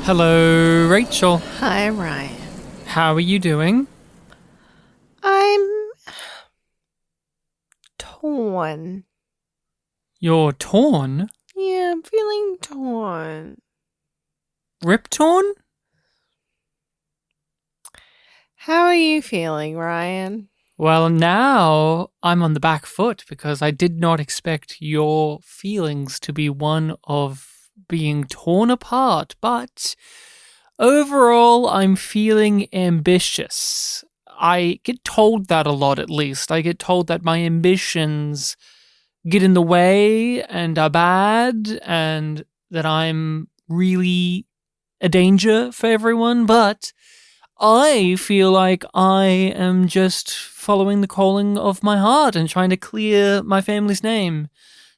Hello, Rachel. Hi, Ryan. How are you doing? I'm torn. You're torn? Yeah, I'm feeling torn. Rip torn? How are you feeling, Ryan? Well, now I'm on the back foot because I did not expect your feelings to be one of being torn apart, but overall, I'm feeling ambitious. I get told that a lot, at least. I get told that my ambitions get in the way and are bad and that I'm really a danger for everyone, but I feel like I am just following the calling of my heart and trying to clear my family's name.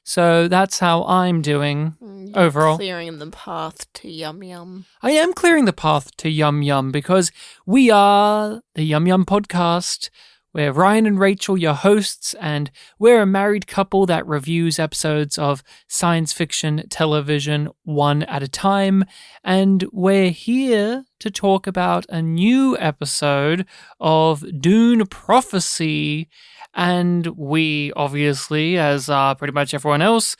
So that's how I'm doing overall. Clearing the path to Yum. I am clearing the path to Yum Yum because we are the Yum podcast. We're Ryan and Rachel, your hosts, and we're a married couple that reviews episodes of science fiction television one at a time. And we're here to talk about a new episode of Dune Prophecy. And we, obviously, as pretty much everyone else,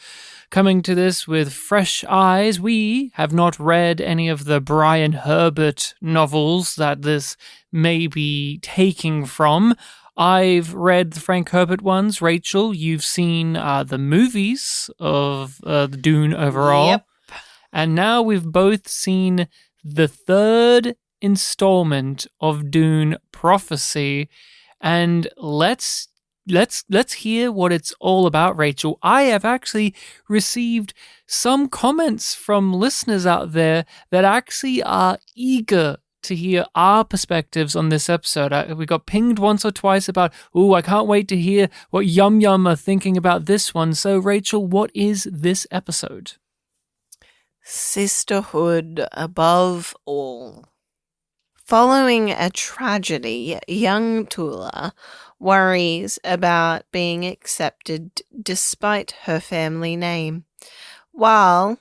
coming to this with fresh eyes, we have not read any of the Brian Herbert novels that this may be taking from. I've read the Frank Herbert ones. Rachel, you've seen the movies of the Dune overall. Yep. And now we've both seen the third installment of Dune Prophecy. And let's hear what it's all about, Rachel. I have actually received some comments from listeners out there that actually are eager to hear our perspectives on this episode. We got pinged once or twice about, I can't wait to hear what Yum Yum are thinking about this one. So, Rachel, what is this episode? Sisterhood Above All. Following a tragedy, young Tula worries about being accepted despite her family name, while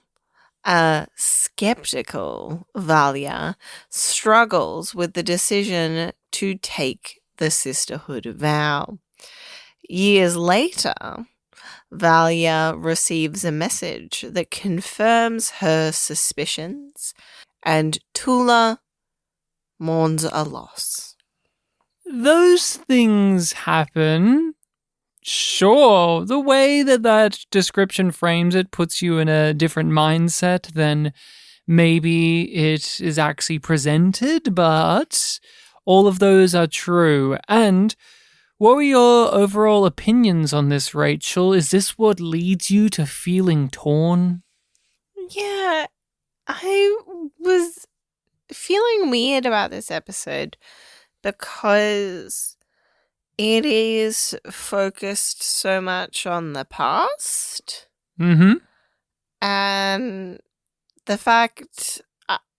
a skeptical Valia struggles with the decision to take the sisterhood vow. Years later, Valia receives a message that confirms her suspicions, and Tula mourns a loss. Those things happen. Sure, the way that description frames it puts you in a different mindset than maybe it is actually presented, but all of those are true. And what were your overall opinions on this, Rachel? Is this what leads you to feeling torn? Yeah, I was feeling weird about this episode because it is focused so much on the past. Mm-hmm. And the fact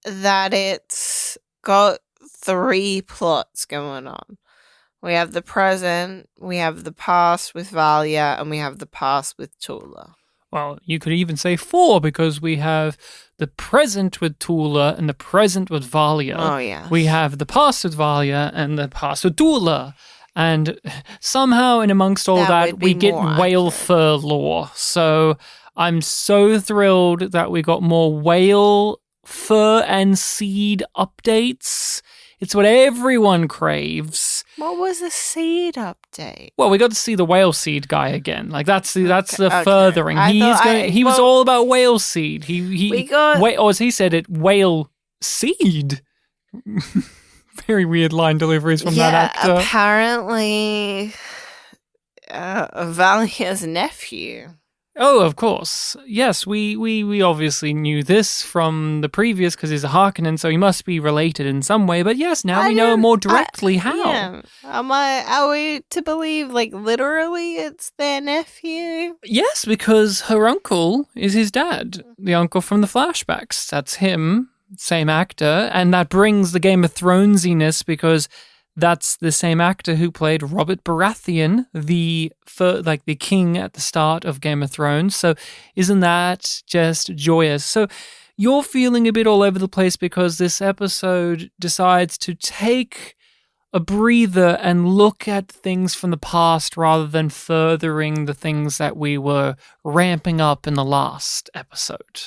that it's got three plots going on. We have the present, we have the past with Valia, and we have the past with Tula. Well, you could even say 4 because we have the present with Tula and the present with Valia. Oh, yeah. We have the past with Valia and the past with Tula. And somehow in amongst all that we get whale fur lore. So I'm so thrilled that we got more whale fur and seed updates. It's what everyone craves. What was the seed update? Well, we got to see the whale seed guy again. Like that's the furthering. He was all about whale seed. Or as he said it, whale seed. Very weird line deliveries from that actor. Apparently, Valia's nephew. Oh, of course. Yes, we obviously knew this from the previous because he's a Harkonnen, so he must be related in some way. But yes, now we know more directly how. Yeah. Are we to believe, like, literally it's their nephew? Yes, because her uncle is his dad, the uncle from the flashbacks. That's him. Same actor, and that brings the Game of Thronesiness because that's the same actor who played Robert Baratheon, the king at the start of Game of Thrones. So isn't that just joyous? So you're feeling a bit all over the place because this episode decides to take a breather and look at things from the past rather than furthering the things that we were ramping up in the last episode.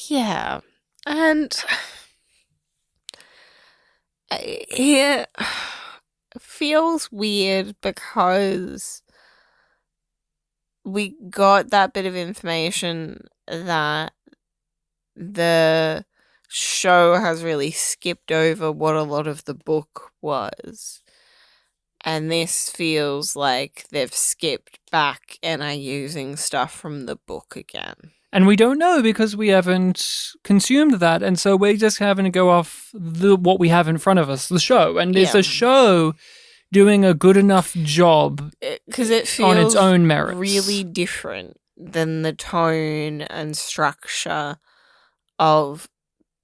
Yeah. And it feels weird because we got that bit of information that the show has really skipped over what a lot of the book was. And this feels like they've skipped back and are using stuff from the book again. And we don't know because we haven't consumed that. And so we're just having to go off what we have in front of us, the show. And is the show doing a good enough job because it feels on its own merits? Really different than the tone and structure of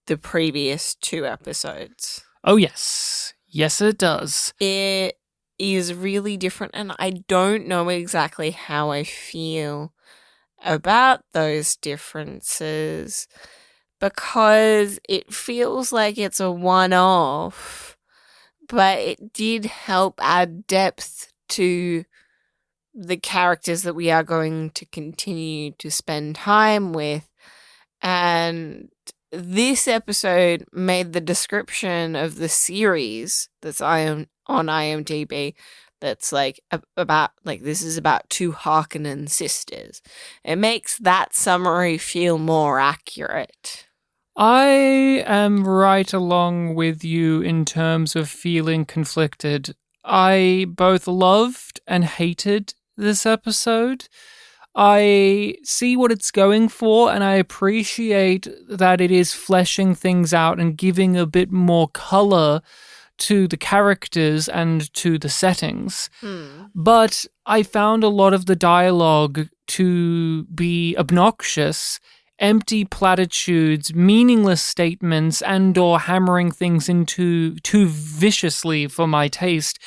the previous 2 episodes. Oh, yes. Yes, it does. It is really different, and I don't know exactly how I feel about those differences because it feels like it's a one-off, but it did help add depth to the characters that we are going to continue to spend time with. And this episode made the description of the series that's on IMDb that's like about like this is about 2 Harkonnen sisters. It makes that summary feel more accurate. I am right along with you in terms of feeling conflicted. I both loved and hated this episode. I see what it's going for, and I appreciate that it is fleshing things out and giving a bit more color to the characters and to the settings. But I found a lot of the dialogue to be obnoxious, empty platitudes, meaningless statements, and or hammering things into too viciously for my taste.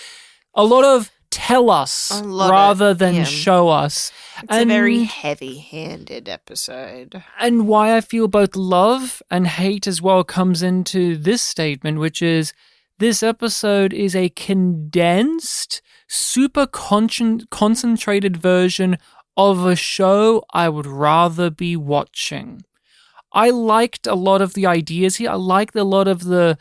A lot of tell us rather than show us. It's a very heavy-handed episode. And why I feel both love and hate as well comes into this statement, which is this episode is a condensed, super concentrated version of a show I would rather be watching. I liked a lot of the ideas here. I liked a lot of the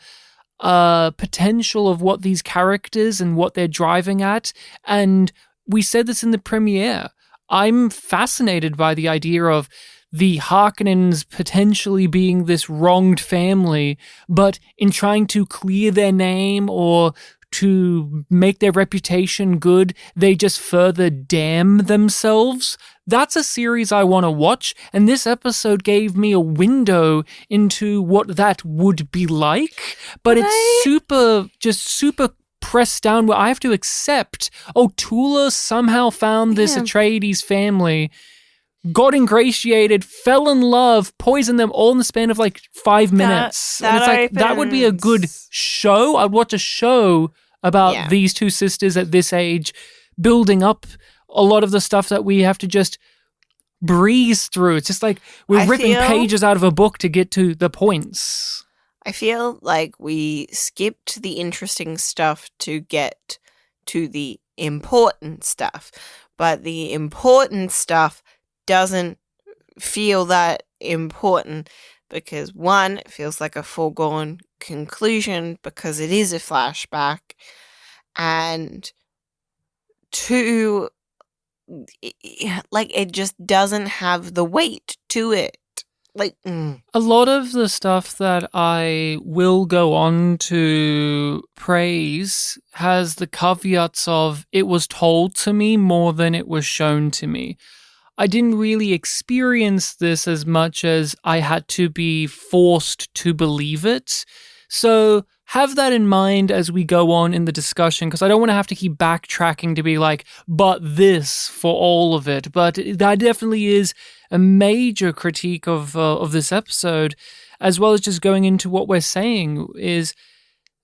potential of what these characters and what they're driving at. And we said this in the premiere. I'm fascinated by the idea of the Harkonnens potentially being this wronged family, but in trying to clear their name or to make their reputation good, they just further damn themselves. That's a series I want to watch, and this episode gave me a window into what that would be like, but it's super pressed down where I have to accept, Tula somehow found this Atreides family, got ingratiated, fell in love, poisoned them all in the span of like 5 minutes. And it's like, that would be a good show. I'd watch a show about these 2 sisters at this age, building up a lot of the stuff that we have to just breeze through. It's just like we're ripping pages out of a book to get to the points. I feel like we skipped the interesting stuff to get to the important stuff, but the important stuff doesn't feel that important because 1, it feels like a foregone conclusion because it is a flashback, and 2, it just doesn't have the weight to it. A lot of the stuff that I will go on to praise has the caveats of it was told to me more than it was shown to me. I didn't really experience this as much as I had to be forced to believe it. So have that in mind as we go on in the discussion, because I don't want to have to keep backtracking to be like, but this for all of it. But that definitely is a major critique of this episode, as well as just going into what we're saying is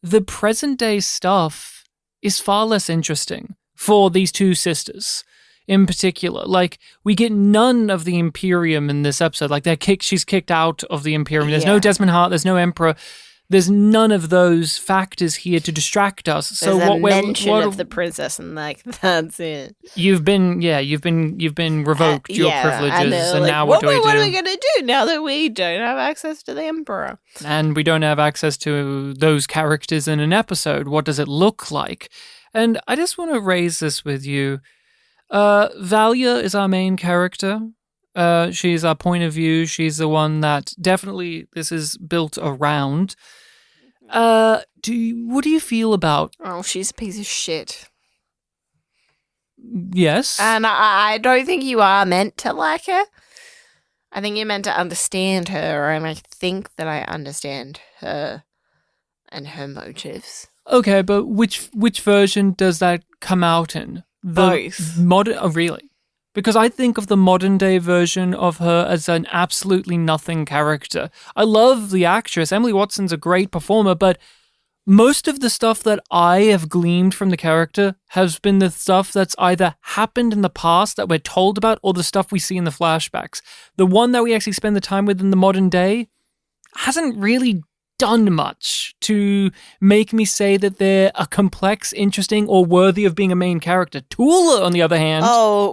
the present day stuff is far less interesting for these 2 sisters. in particular. Like, we get none of the Imperium in this episode. Like, she's kicked out of the Imperium. There's no Desmond Hart. There's no Emperor. There's none of those factors here to distract us. So there's what a mention of the princess, and like that's it. You've been revoked your privileges, and now what do we do? What are we gonna do now that we don't have access to the Emperor? And we don't have access to those characters in an episode. What does it look like? And I just want to raise this with you. Valia is our main character. She's our point of view. She's the one that definitely this is built around. What do you feel about? Oh, she's a piece of shit. Yes. And I don't think you are meant to like her. I think you're meant to understand her, and I think that I understand her and her motives. Okay, but which version does that come out in? Both. Really? Because I think of the modern day version of her as an absolutely nothing character. I love the actress. Emily Watson's a great performer, but most of the stuff that I have gleaned from the character has been the stuff that's either happened in the past that we're told about or the stuff we see in the flashbacks. The one that we actually spend the time with in the modern day hasn't really done much to make me say that they're a complex, interesting, or worthy of being a main character. Tula, on the other hand,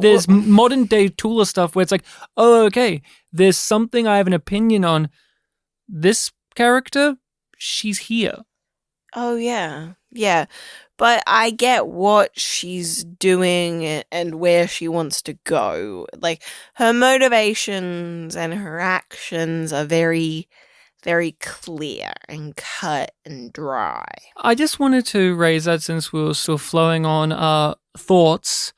there's modern day Tula stuff where it's like, oh, okay, there's something I have an opinion on. This character, she's here. Oh, yeah. Yeah. But I get what she's doing and where she wants to go. Like, her motivations and her actions are very clear and cut and dry. I just wanted to raise that since we were still flowing on thoughts.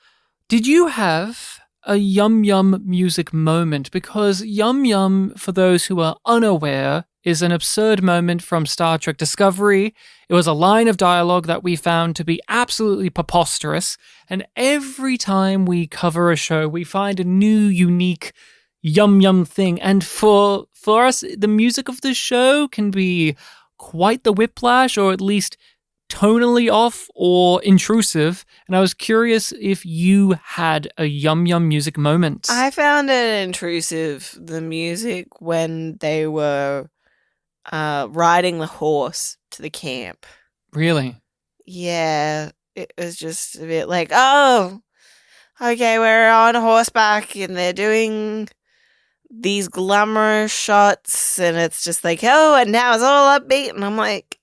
Did you have a Yum Yum music moment? Because Yum Yum, for those who are unaware, is an absurd moment from Star Trek Discovery. It was a line of dialogue that we found to be absolutely preposterous, and every time we cover a show, we find a new, unique Yum Yum thing. And for us, the music of this show can be quite the whiplash, or at least tonally off or intrusive. And I was curious if you had a Yum Yum music moment. I found it intrusive, the music, when they were riding the horse to the camp. Really? Yeah, it was just a bit like, oh, okay, we're on horseback and they're doing these glamorous shots, and it's just like, oh, and now it's all upbeat, and I'm like,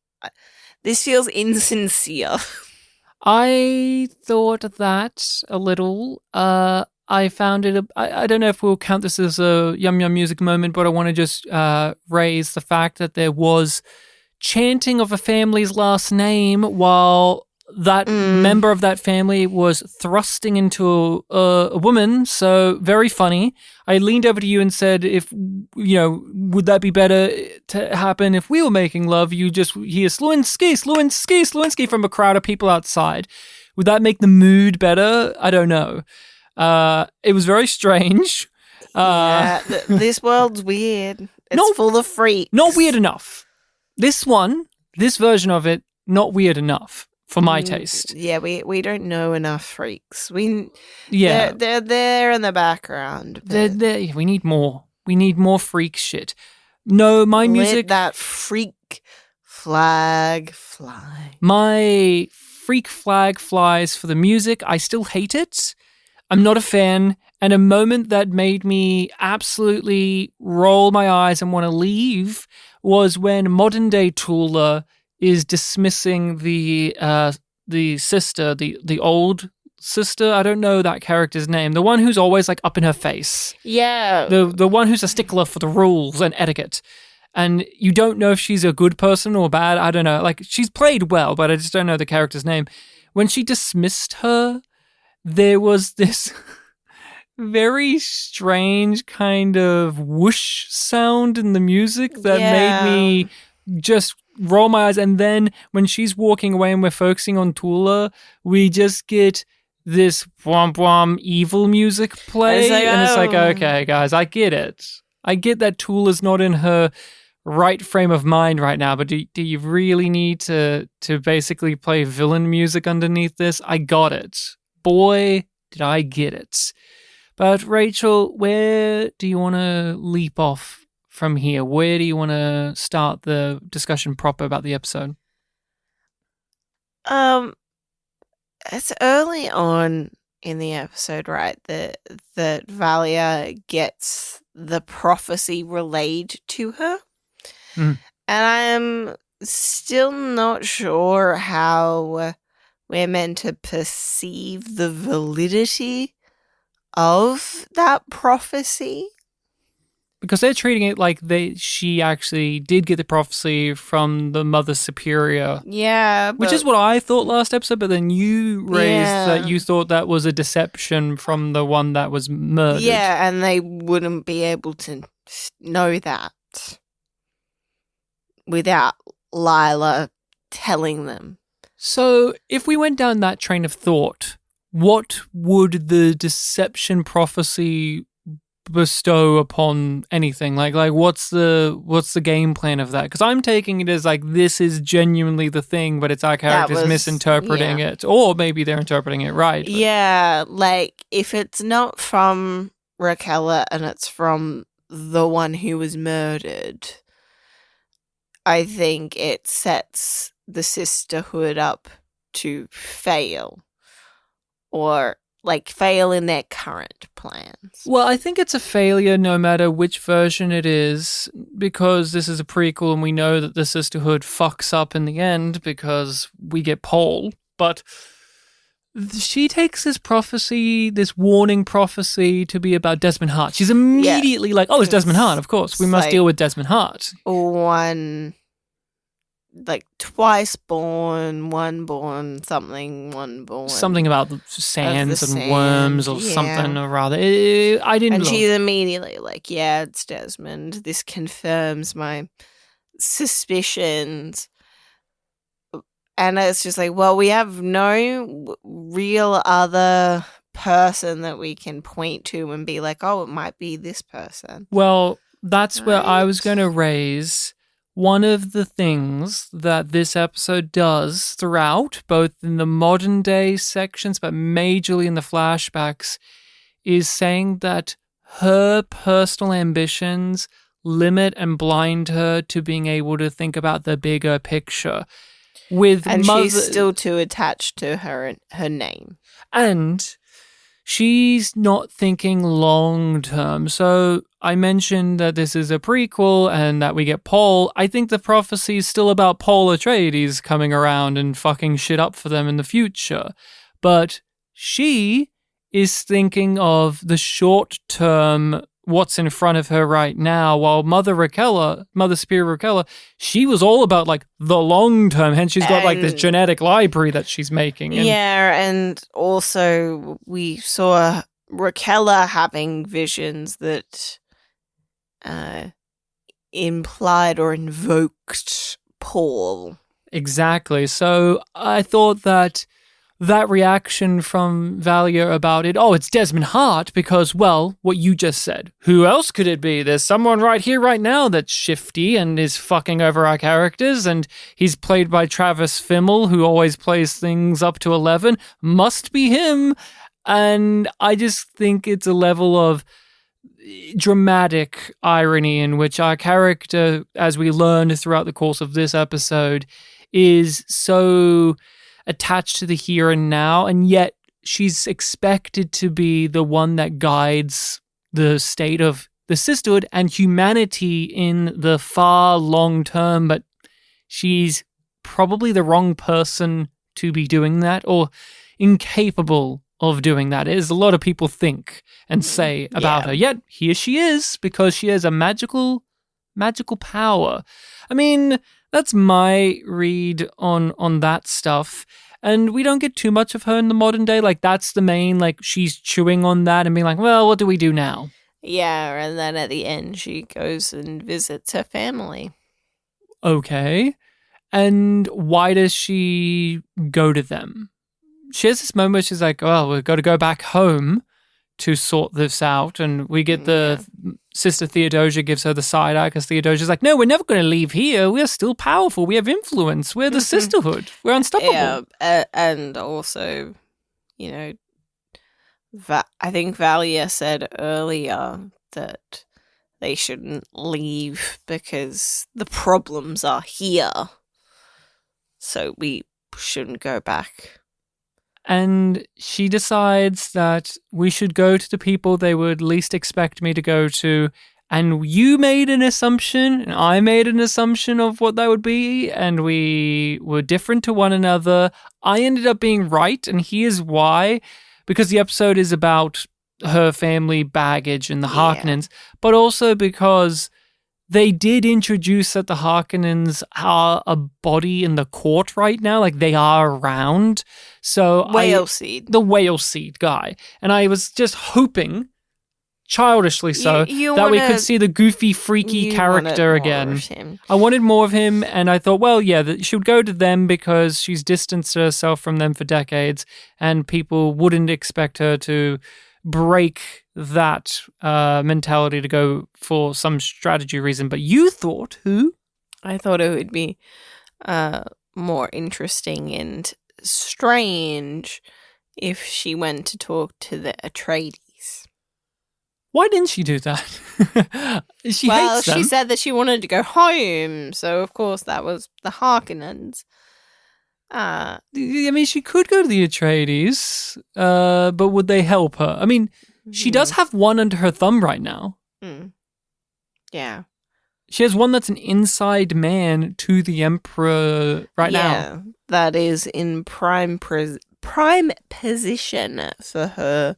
this feels insincere. I thought that a little. I found it, I don't know if we'll count this as a Yum Yum music moment, but I want to just raise the fact that there was chanting of a family's last name while that member of that family was thrusting into a woman. So very funny. I leaned over to you and said, if, would that be better to happen if we were making love? You just hear Slewinski, Slewinski, Slewinski from a crowd of people outside. Would that make the mood better? I don't know. It was very strange. This world's weird. It's full of freaks. Not weird enough. This version of it, not weird enough. For my taste. Yeah, we don't know enough freaks. They're there in the background. We need more. We need more freak shit. No, my music. Let that freak flag fly. My freak flag flies for the music. I still hate it. I'm not a fan. And a moment that made me absolutely roll my eyes and want to leave was when modern day Tula is dismissing the sister, the old sister. I don't know that character's name. The one who's always like up in her face. Yeah. The one who's a stickler for the rules and etiquette. And you don't know if she's a good person or bad. I don't know. Like, she's played well, but I just don't know the character's name. When she dismissed her, there was this very strange kind of whoosh sound in the music that made me just roll my eyes. And then when she's walking away and we're focusing on Tula, we just get this womp womp evil music play. And it's like, okay, guys, I get it. I get that Tula's not in her right frame of mind right now, but do you really need to basically play villain music underneath this? I got it. Boy, Did I get it? But Rachel, where do you want to leap off from here? Where do you want to start the discussion proper about the episode? It's early on in the episode, right? That Valia gets the prophecy relayed to her. Mm. And I'm still not sure how we're meant to perceive the validity of that prophecy. Because they're treating it like she actually did get the prophecy from the Mother Superior. Yeah. Which is what I thought last episode, but then you raised that you thought that was a deception from the one that was murdered. Yeah, and they wouldn't be able to know that without Lila telling them. So if we went down that train of thought, what would the deception prophecy bestow upon anything? Like what's the game plan of that? Because I'm taking it as like this is genuinely the thing, but it's our characters misinterpreting it, or maybe they're interpreting it right. But. Yeah, like if it's not from Raquel and it's from the one who was murdered, I think it sets the Sisterhood up to fail, or like fail in their current plans. Well, I think it's a failure no matter which version it is, because this is a prequel and we know that the Sisterhood fucks up in the end because we get Paul. But she takes this prophecy, this warning prophecy, to be about Desmond Hart. She's immediately like, oh, it's Desmond Hart, of course. We must deal with Desmond Hart. Twice born, one born, something, one born. Something about the sands and worms or something or rather. I didn't know. And she's immediately like, yeah, it's Desmond. This confirms my suspicions. And it's just like, well, we have no real other person that we can point to and be like, oh, it might be this person. Well, that's where I was going to raise. One of the things that this episode does throughout, both in the modern day sections, but majorly in the flashbacks, is saying that her personal ambitions limit and blind her to being able to think about the bigger picture. She's still too attached to her name. And she's not thinking long term. So I mentioned that this is a prequel and that we get Paul. I think the prophecy is still about Paul Atreides coming around and fucking shit up for them in the future. But she is thinking of the short term, what's in front of her right now, while Mother Superior Raquel, she was all about like the long term, hence she's got like this genetic library that she's making. And also we saw Raquel having visions that implied or invoked Paul. Exactly. So I thought that reaction from Valia about it, oh, it's Desmond Hart, because, well, what you just said. Who else could it be? There's someone right here, right now that's shifty and is fucking over our characters, and he's played by Travis Fimmel, who always plays things up to 11. Must be him. And I just think it's a level of dramatic irony in which our character, as we learned throughout the course of this episode, is so attached to the here and now, and yet she's expected to be the one that guides the state of the Sisterhood and humanity in the far long term, but she's probably the wrong person to be doing that, or incapable of doing that, as a lot of people think and say about her. Yet here she is, because she has a magical power. I mean, that's my read on that stuff. And we don't get too much of her in the modern day. Like, that's the main, like, she's chewing on that and being like, well, what do we do now? Yeah, and then at the end, she goes and visits her family. Okay. And why does she go to them? She has this moment where she's like, well, we've got to go back home to sort this out. And we get the Sister Theodosia gives her the side eye, because Theodosia's like, no, we're never going to leave here. We're still powerful. We have influence. We're the Sisterhood. We're unstoppable. Yeah, and also, you know, I think Valia said earlier that they shouldn't leave because the problems are here. So we shouldn't go back. And she decides that we should go to the people they would least expect me to go to. And you made an assumption, and I made an assumption of what that would be, and we were different to one another. I ended up being right, and here's why. Because the episode is about her family baggage and the Harkonnens, but also because they did introduce that the Harkonnens are a body in the court right now. Like, they are around. So Whale Seed. The Whale Seed guy. And I was just hoping, childishly so, that we could see the goofy, freaky character again. I wanted more of him, and I thought, well, yeah, that she would go to them because she's distanced herself from them for decades, and people wouldn't expect her to break that mentality to go for some strategy reason. But you thought who? I thought it would be more interesting and strange if she went to talk to the Atreides. Why didn't she do that? She hates them. She said that she wanted to go home, so of course that was the Harkonnens. I mean, she could go to the Atreides, but would they help her? I mean, she does have one under her thumb right now. Yeah. She has one that's an inside man to the Emperor now. Yeah, that is in prime position for her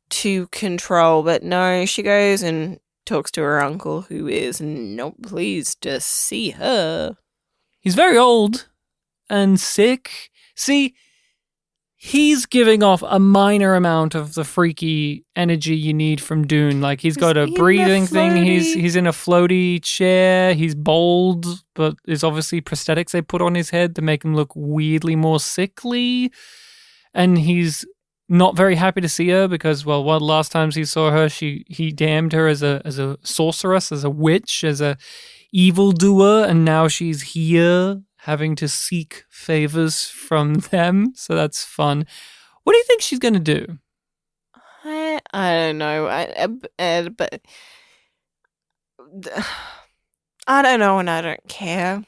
to control. But no, she goes and talks to her uncle, who is not pleased to see her. He's very old and sick. See, he's giving off a minor amount of the freaky energy you need from Dune. Like, he's got a breathing thing. He's in a floaty chair. He's bald, but there's obviously prosthetics they put on his head to make him look weirdly more sickly. And he's not very happy to see her because, well, one of the last times he saw her, he damned her as a sorceress, as a witch, as a evildoer, and now she's here having to seek favors from them. So that's fun. What do you think she's going to do? I don't know. But I don't know, and I don't care.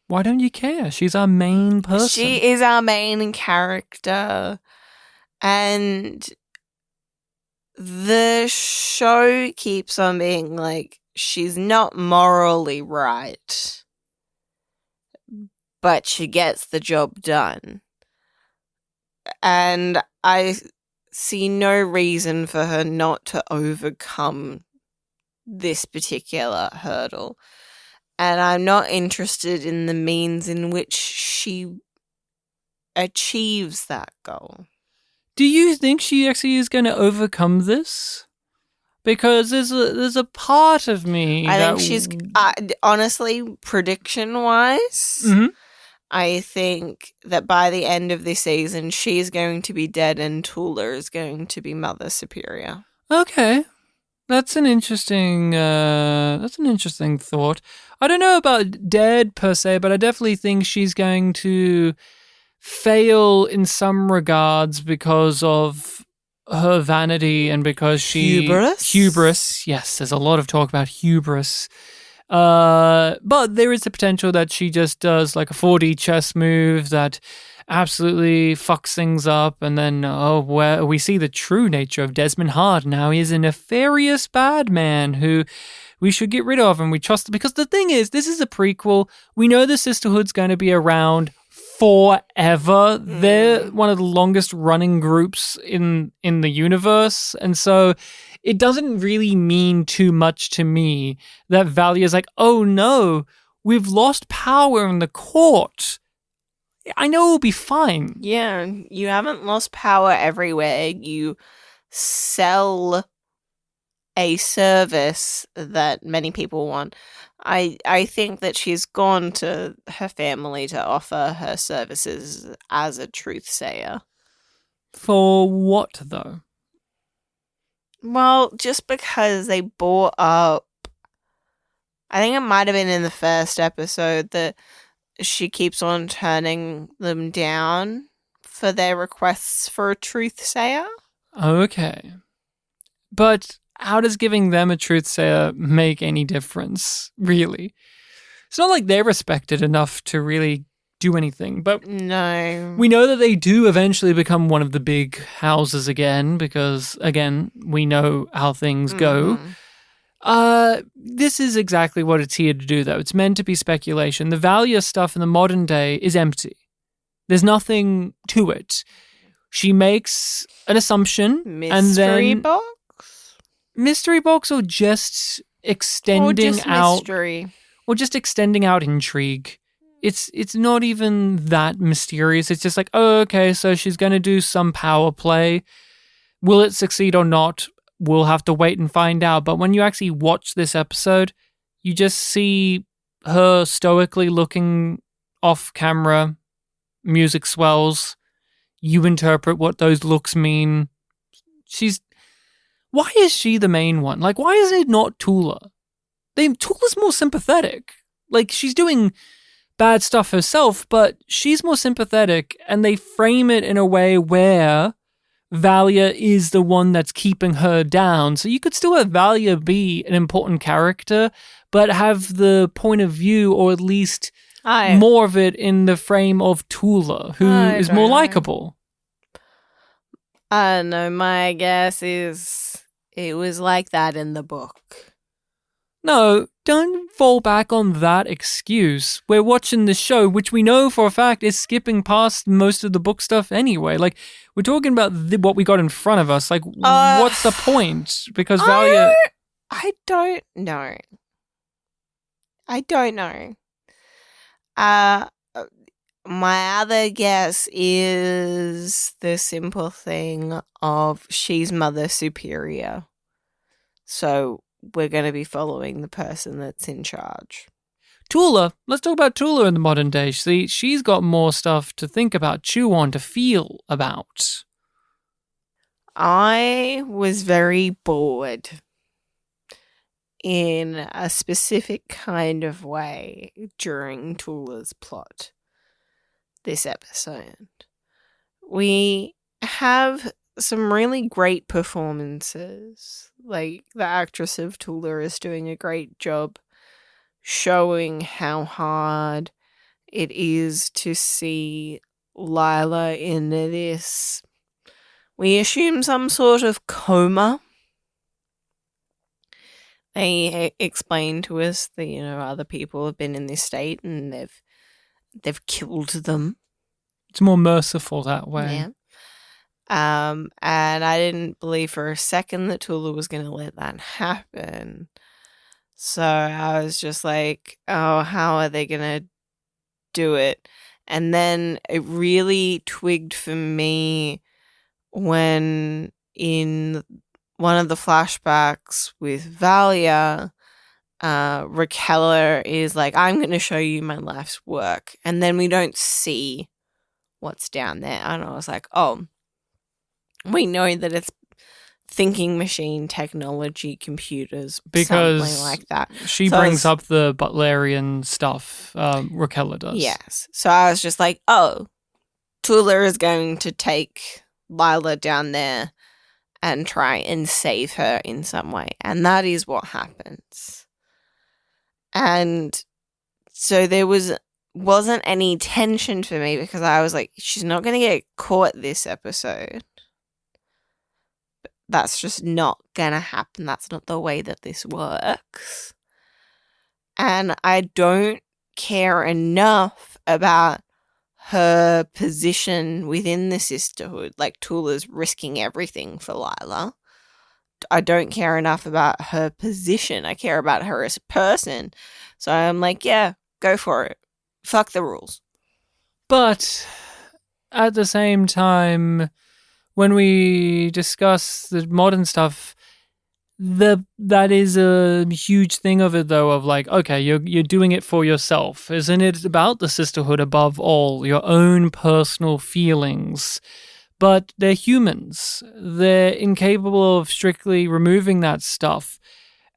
Why don't you care? She's our main person. She is our main character. And the show keeps on being like, she's not morally right, but she gets the job done. And I see no reason for her not to overcome this particular hurdle. And I'm not interested in the means in which she achieves that goal. Do you think she actually is going to overcome this? Because there's a part of me I think she's honestly, prediction-wise, I think that by the end of this season, she's going to be dead and Tula is going to be Mother Superior. Okay. That's an interesting thought. I don't know about dead per se, but I definitely think she's going to fail in some regards because of her vanity and because hubris. Yes, there's a lot of talk about hubris. But there is the potential that she just does like a 4D chess move that absolutely fucks things up, and then where we see the true nature of Desmond Hart. Now he is a nefarious bad man who we should get rid of, and we trust, because the thing is, this is a prequel. We know the Sisterhood's going to be around forever. They're one of the longest running groups in the universe, and so it doesn't really mean too much to me that Valia's like, oh no, we've lost power in the court. I know it'll be fine. Yeah, you haven't lost power everywhere. You sell a service that many people want. I think that she's gone to her family to offer her services as a truth sayer. For what, though? Well, just because they brought up, I think it might have been in the first episode, that she keeps on turning them down for their requests for a truth sayer. Okay. But how does giving them a truth sayer make any difference, really? It's not like they're respected enough to really do anything, but no, we know that they do eventually become one of the big houses again because, again, we know how things go. This is exactly what it's here to do, though. It's meant to be speculation. The Valia stuff in the modern day is empty. There's nothing to it. She makes an assumption mystery box? Mystery box or just extending out mystery. Or just extending out intrigue. It's not even that mysterious. It's just like, oh, okay, so she's going to do some power play. Will it succeed or not? We'll have to wait and find out. But when you actually watch this episode, you just see her stoically looking off camera. Music swells. You interpret what those looks mean. Why is she the main one? Like, why is it not Tula? Tula's more sympathetic. Like, she's doing bad stuff herself, but she's more sympathetic, and they frame it in a way where Valia is the one that's keeping her down. So you could still have Valia be an important character, but have the point of view, or at least more of it in the frame of Tula, who is more likable. I don't know. My guess is it was like that in the book. No, don't fall back on that excuse. We're watching the show, which we know for a fact is skipping past most of the book stuff anyway. Like, we're talking about what we got in front of us. Like, what's the point? Because Valia... I don't know. My other guess is the simple thing of she's Mother Superior. So we're going to be following the person that's in charge. Tula. Let's talk about Tula in the modern day. See, she's got more stuff to think about, chew on, to feel about. I was very bored in a specific kind of way during Tula's plot this episode. We have some really great performances. Like, the actress of Tula is doing a great job showing how hard it is to see Lila in this, we assume, some sort of coma. They explain to us that, other people have been in this state and they've killed them. It's more merciful that way. Yeah. And I didn't believe for a second that Tula was going to let that happen. So I was just like, oh, how are they going to do it? And then it really twigged for me when in one of the flashbacks with Valia, Raquella is like, I'm going to show you my life's work. And then we don't see what's down there. And I was like, oh, we know that it's thinking machine technology, computers, because something like that. She brings up the Butlerian stuff, Raquella does. Yes. So I was just like, oh, Tula is going to take Lila down there and try and save her in some way. And that is what happens. And so there wasn't any tension for me because I was like, she's not going to get caught this episode. That's just not going to happen. That's not the way that this works. And I don't care enough about her position within the sisterhood. Like, Tula's risking everything for Lila. I don't care enough about her position. I care about her as a person. So I'm like, yeah, go for it. Fuck the rules. But at the same time, when we discuss the modern stuff, that is a huge thing of it, though, of like, okay, you're doing it for yourself. Isn't it about the sisterhood above all, your own personal feelings? But they're humans. They're incapable of strictly removing that stuff.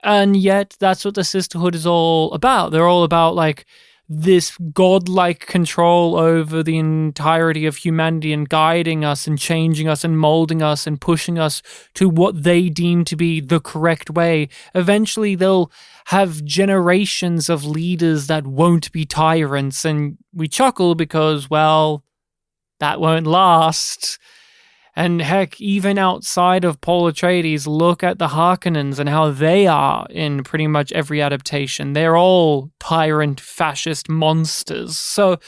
And yet, that's what the sisterhood is all about. They're all about, like, this godlike control over the entirety of humanity and guiding us and changing us and molding us and pushing us to what they deem to be the correct way. Eventually, they'll have generations of leaders that won't be tyrants, and we chuckle because, well, that won't last. And heck, even outside of Paul Atreides, look at the Harkonnens and how they are in pretty much every adaptation. They're all tyrant, fascist monsters. So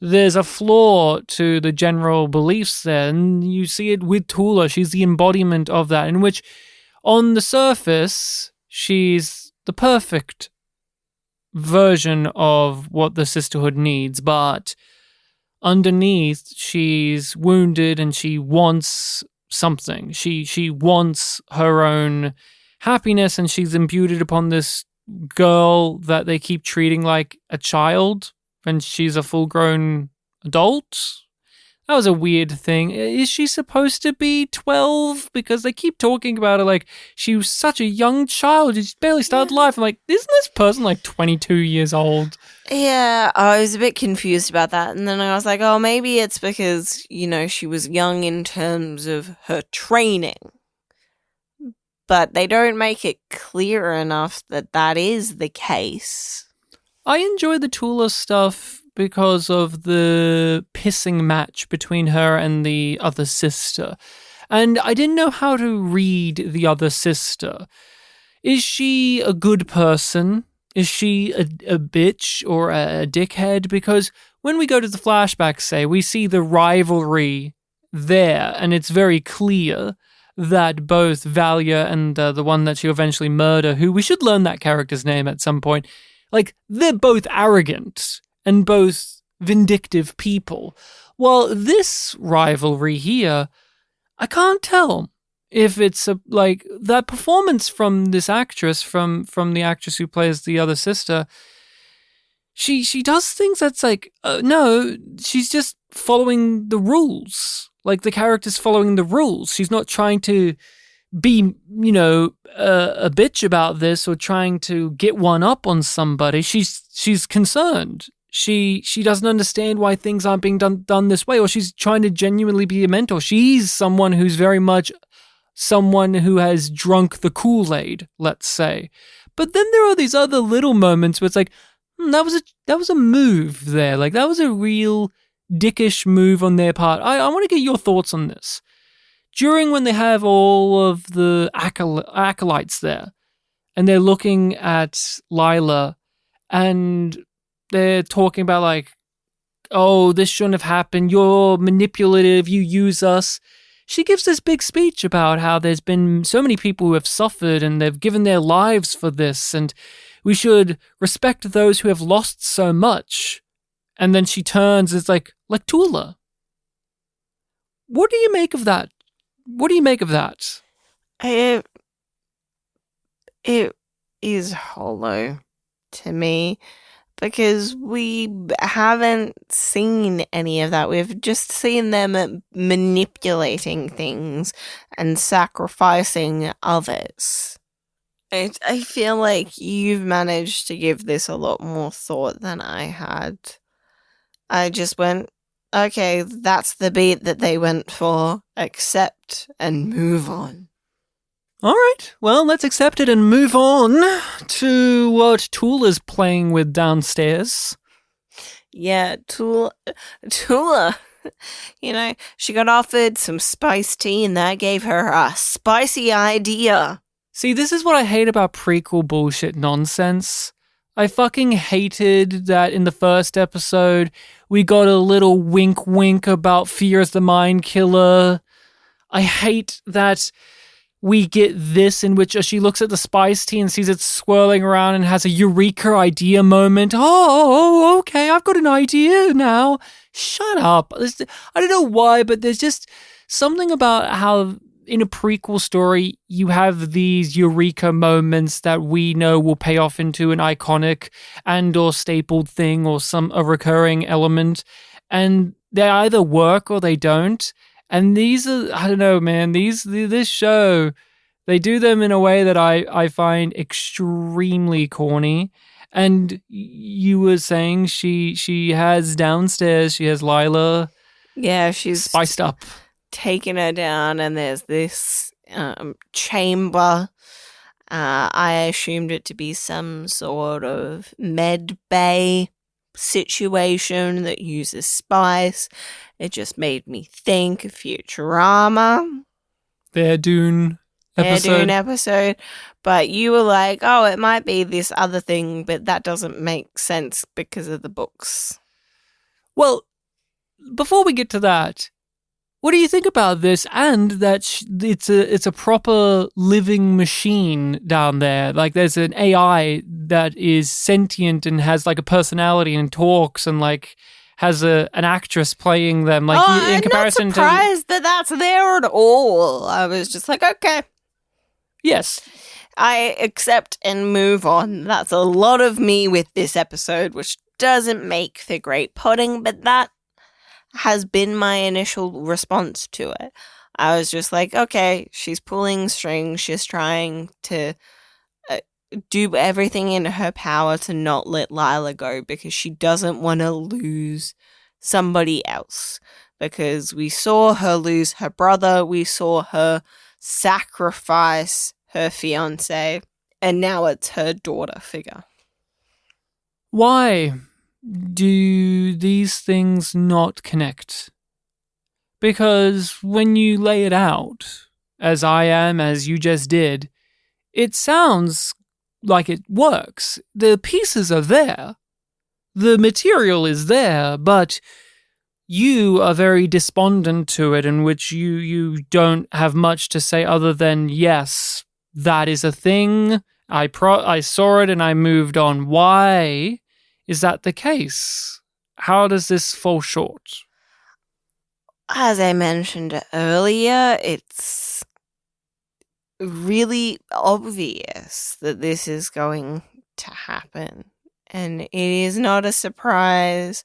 there's a flaw to the general beliefs there, and you see it with Tula. She's the embodiment of that, in which, on the surface, she's the perfect version of what the Sisterhood needs, but underneath, she's wounded and she wants something. She wants her own happiness, and she's imputed upon this girl that they keep treating like a child when she's a full-grown adult. That was a weird thing. Is she supposed to be 12? Because they keep talking about her like she was such a young child. She barely started life. I'm like, isn't this person like 22 years old? Yeah, I was a bit confused about that. And then I was like, oh, maybe it's because, she was young in terms of her training. But they don't make it clear enough that that is the case. I enjoy the Tula stuff because of the pissing match between her and the other sister. And I didn't know how to read the other sister. Is she a good person? Is she a bitch or a dickhead? Because when we go to the flashbacks, say, we see the rivalry there, and it's very clear that both Valia and the one that she'll eventually murder, who we should learn that character's name at some point, like, they're both arrogant and both vindictive people. Well, this rivalry here, I can't tell if it's that performance from this actress, from the actress who plays the other sister. She does things that's like, no, she's just following the rules. Like, the character's following the rules. She's not trying to be, a bitch about this or trying to get one up on somebody. She's concerned. She doesn't understand why things aren't being done this way, or she's trying to genuinely be a mentor. She's someone who's very much someone who has drunk the Kool-Aid, let's say. But then there are these other little moments where it's like, that was a move there. Like, that was a real dickish move on their part. I want to get your thoughts on this. During when they have all of the acolytes there, and they're looking at Lila, and they're talking about like, oh, this shouldn't have happened. You're manipulative. You use us. She gives this big speech about how there's been so many people who have suffered and they've given their lives for this, and we should respect those who have lost so much. And then she turns, it's like Tula. What do you make of that? What do you make of that? It is hollow to me, because we haven't seen any of that. We've just seen them manipulating things and sacrificing others. I feel like you've managed to give this a lot more thought than I had. I just went, okay, that's the beat that they went for. Accept and move on. All right, well, let's accept it and move on to what Tula's playing with downstairs. Yeah, Tula, she got offered some spiced tea, and that gave her a spicy idea. See, this is what I hate about prequel bullshit nonsense. I fucking hated that in the first episode, we got a little wink about fear as the mind killer. I hate that we get this in which she looks at the spice tea and sees it swirling around and has a eureka idea moment. Oh, okay, I've got an idea now. Shut up. I don't know why, but there's just something about how in a prequel story you have these eureka moments that we know will pay off into an iconic and or stapled thing or a recurring element, and they either work or they don't. And these are, I don't know, man, this show, they do them in a way that I find extremely corny. And you were saying she has downstairs, she has Lila Yeah, she's spiced up. taking her down, and there's this chamber. I assumed it to be some sort of med bay situation that uses spice. It just made me think Futurama. Their Dune episode. But you were like, oh, it might be this other thing, but that doesn't make sense because of the books. Well, before we get to that, what do you think about this? And that it's a proper living machine down there. Like, there's an AI that is sentient and has like a personality and talks and like has an actress playing them. Like, in comparison I'm not surprised that that's there at all. I was just like, okay. Yes. I accept and move on. That's a lot of me with this episode, which doesn't make for great pudding, but that has been my initial response to it. I was just like, okay, she's pulling strings. She's trying to do everything in her power to not let Lila go because she doesn't want to lose somebody else. Because we saw her lose her brother, we saw her sacrifice her fiance, and now it's her daughter figure. Why do these things not connect? Because when you lay it out, as I am, as you just did, it sounds like it works. The pieces are there. The material is there, but you are very despondent to it, in which you don't have much to say other than, yes, that is a thing. I saw it and I moved on. Why is that the case? How does this fall short? As I mentioned earlier, it's really obvious that this is going to happen. And it is not a surprise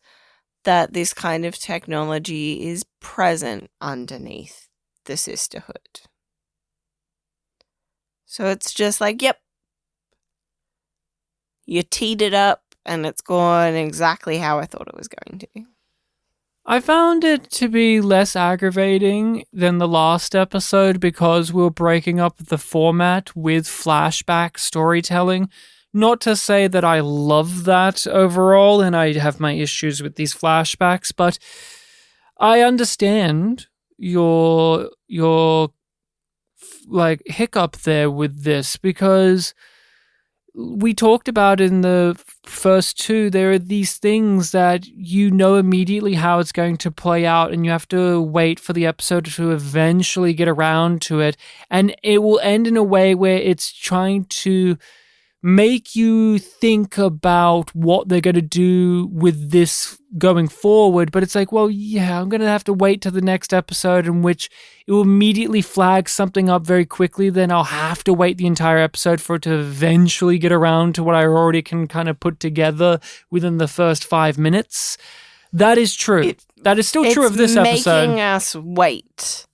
that this kind of technology is present underneath the Sisterhood. So it's just like, yep, you teed it up and it's gone exactly how I thought it was going to. I found it to be less aggravating than the last episode because we were breaking up the format with flashback storytelling. Not to say that I love that overall, and I have my issues with these flashbacks, but I understand your like hiccup there with this, because we talked about in the first two, there are these things that you know immediately how it's going to play out, and you have to wait for the episode to eventually get around to it, and it will end in a way where it's trying to make you think about what they're going to do with this going forward. But it's like, well, yeah, I'm going to have to wait to the next episode in which it will immediately flag something up very quickly. Then I'll have to wait the entire episode for it to eventually get around to what I already can kind of put together within the first 5 minutes. That is true. That is still true of this episode. It's making us wait.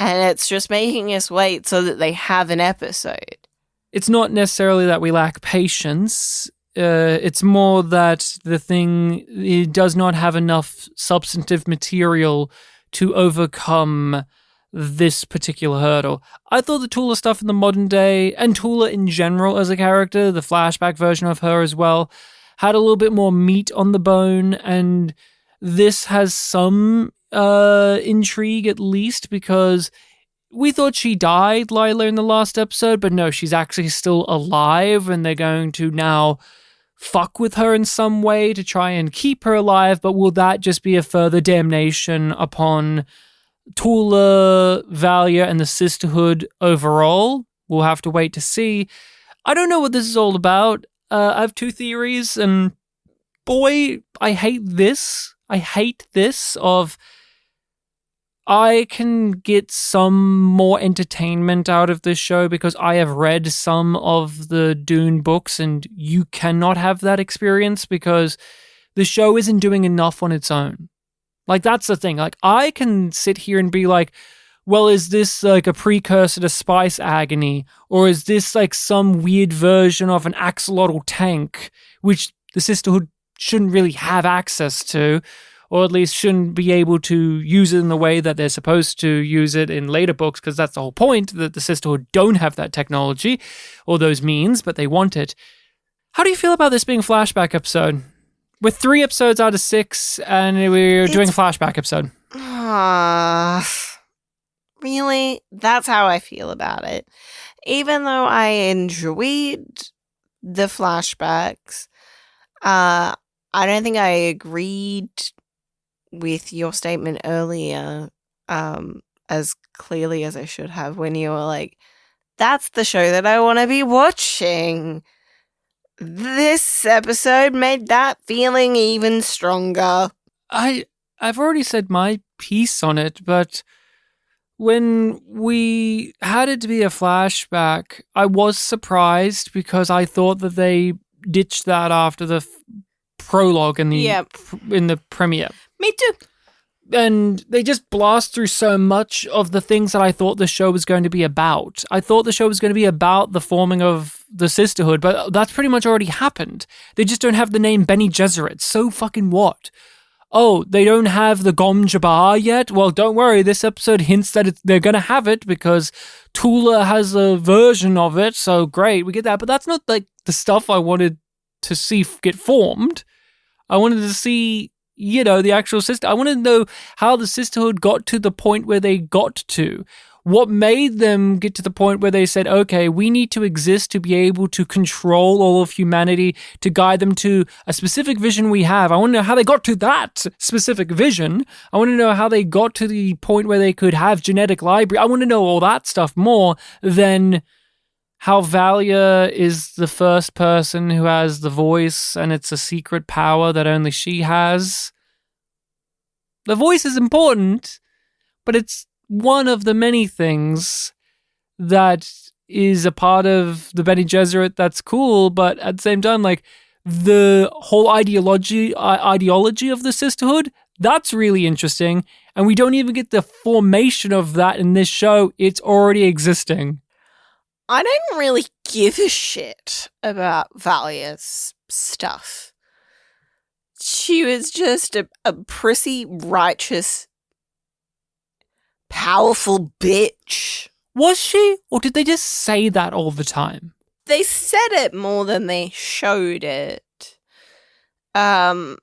And it's just making us wait so that they have an episode. It's not necessarily that we lack patience. It's more that the thing, it does not have enough substantive material to overcome this particular hurdle. I thought the Tula stuff in the modern day, and Tula in general as a character, the flashback version of her as well, had a little bit more meat on the bone, and this has some intrigue at least, because we thought she died, Lila, in the last episode, but no, she's actually still alive, and they're going to now fuck with her in some way to try and keep her alive. But will that just be a further damnation upon Tula, Valia, and the Sisterhood overall? We'll have to wait to see. I don't know what this is all about. I have two theories, and boy, I hate this. I can get some more entertainment out of this show because I have read some of the Dune books, and you cannot have that experience because the show isn't doing enough on its own. Like, that's the thing. Like, I can sit here and be like, well, is this like a precursor to Spice Agony? Or is this like some weird version of an axolotl tank, which the Sisterhood shouldn't really have access to, or at least shouldn't be able to use it in the way that they're supposed to use it in later books, because that's the whole point, that the Sisterhood don't have that technology or those means, but they want it. How do you feel about this being a flashback episode? We're 3 episodes out of 6, and we're doing a flashback episode. Really? That's how I feel about it. Even though I enjoyed the flashbacks, I don't think I agreed with your statement earlier as clearly as I should have when you were like, that's the show that I want to be watching. This episode made that feeling even stronger. I've already said my piece on it, but when we had it to be a flashback, I was surprised because I thought that they ditched that after the prologue in the premiere. Me too. And they just blast through so much of the things that I thought the show was going to be about. I thought the show was going to be about the forming of the Sisterhood, but that's pretty much already happened. They just don't have the name Bene Gesserit. So fucking what? Oh, they don't have the Gom Jabbar yet? Well, don't worry. This episode hints that they're going to have it because Tula has a version of it. So great, we get that. But that's not like the stuff I wanted to see get formed. I wanted to see, the actual sister. I wanted to know how the Sisterhood got to the point where they got to. What made them get to the point where they said, okay, we need to exist to be able to control all of humanity, to guide them to a specific vision we have. I want to know how they got to that specific vision. I want to know how they got to the point where they could have genetic library. I want to know all that stuff more than how Valia is the first person who has the voice and it's a secret power that only she has. The voice is important, but it's one of the many things that is a part of the Bene Gesserit that's cool, but at the same time, like, the whole ideology of the Sisterhood, that's really interesting, and we don't even get the formation of that in this show. It's already existing. I don't really give a shit about Valia's stuff. She was just a prissy, righteous, powerful bitch. Was she? Or did they just say that all the time? They said it more than they showed it. But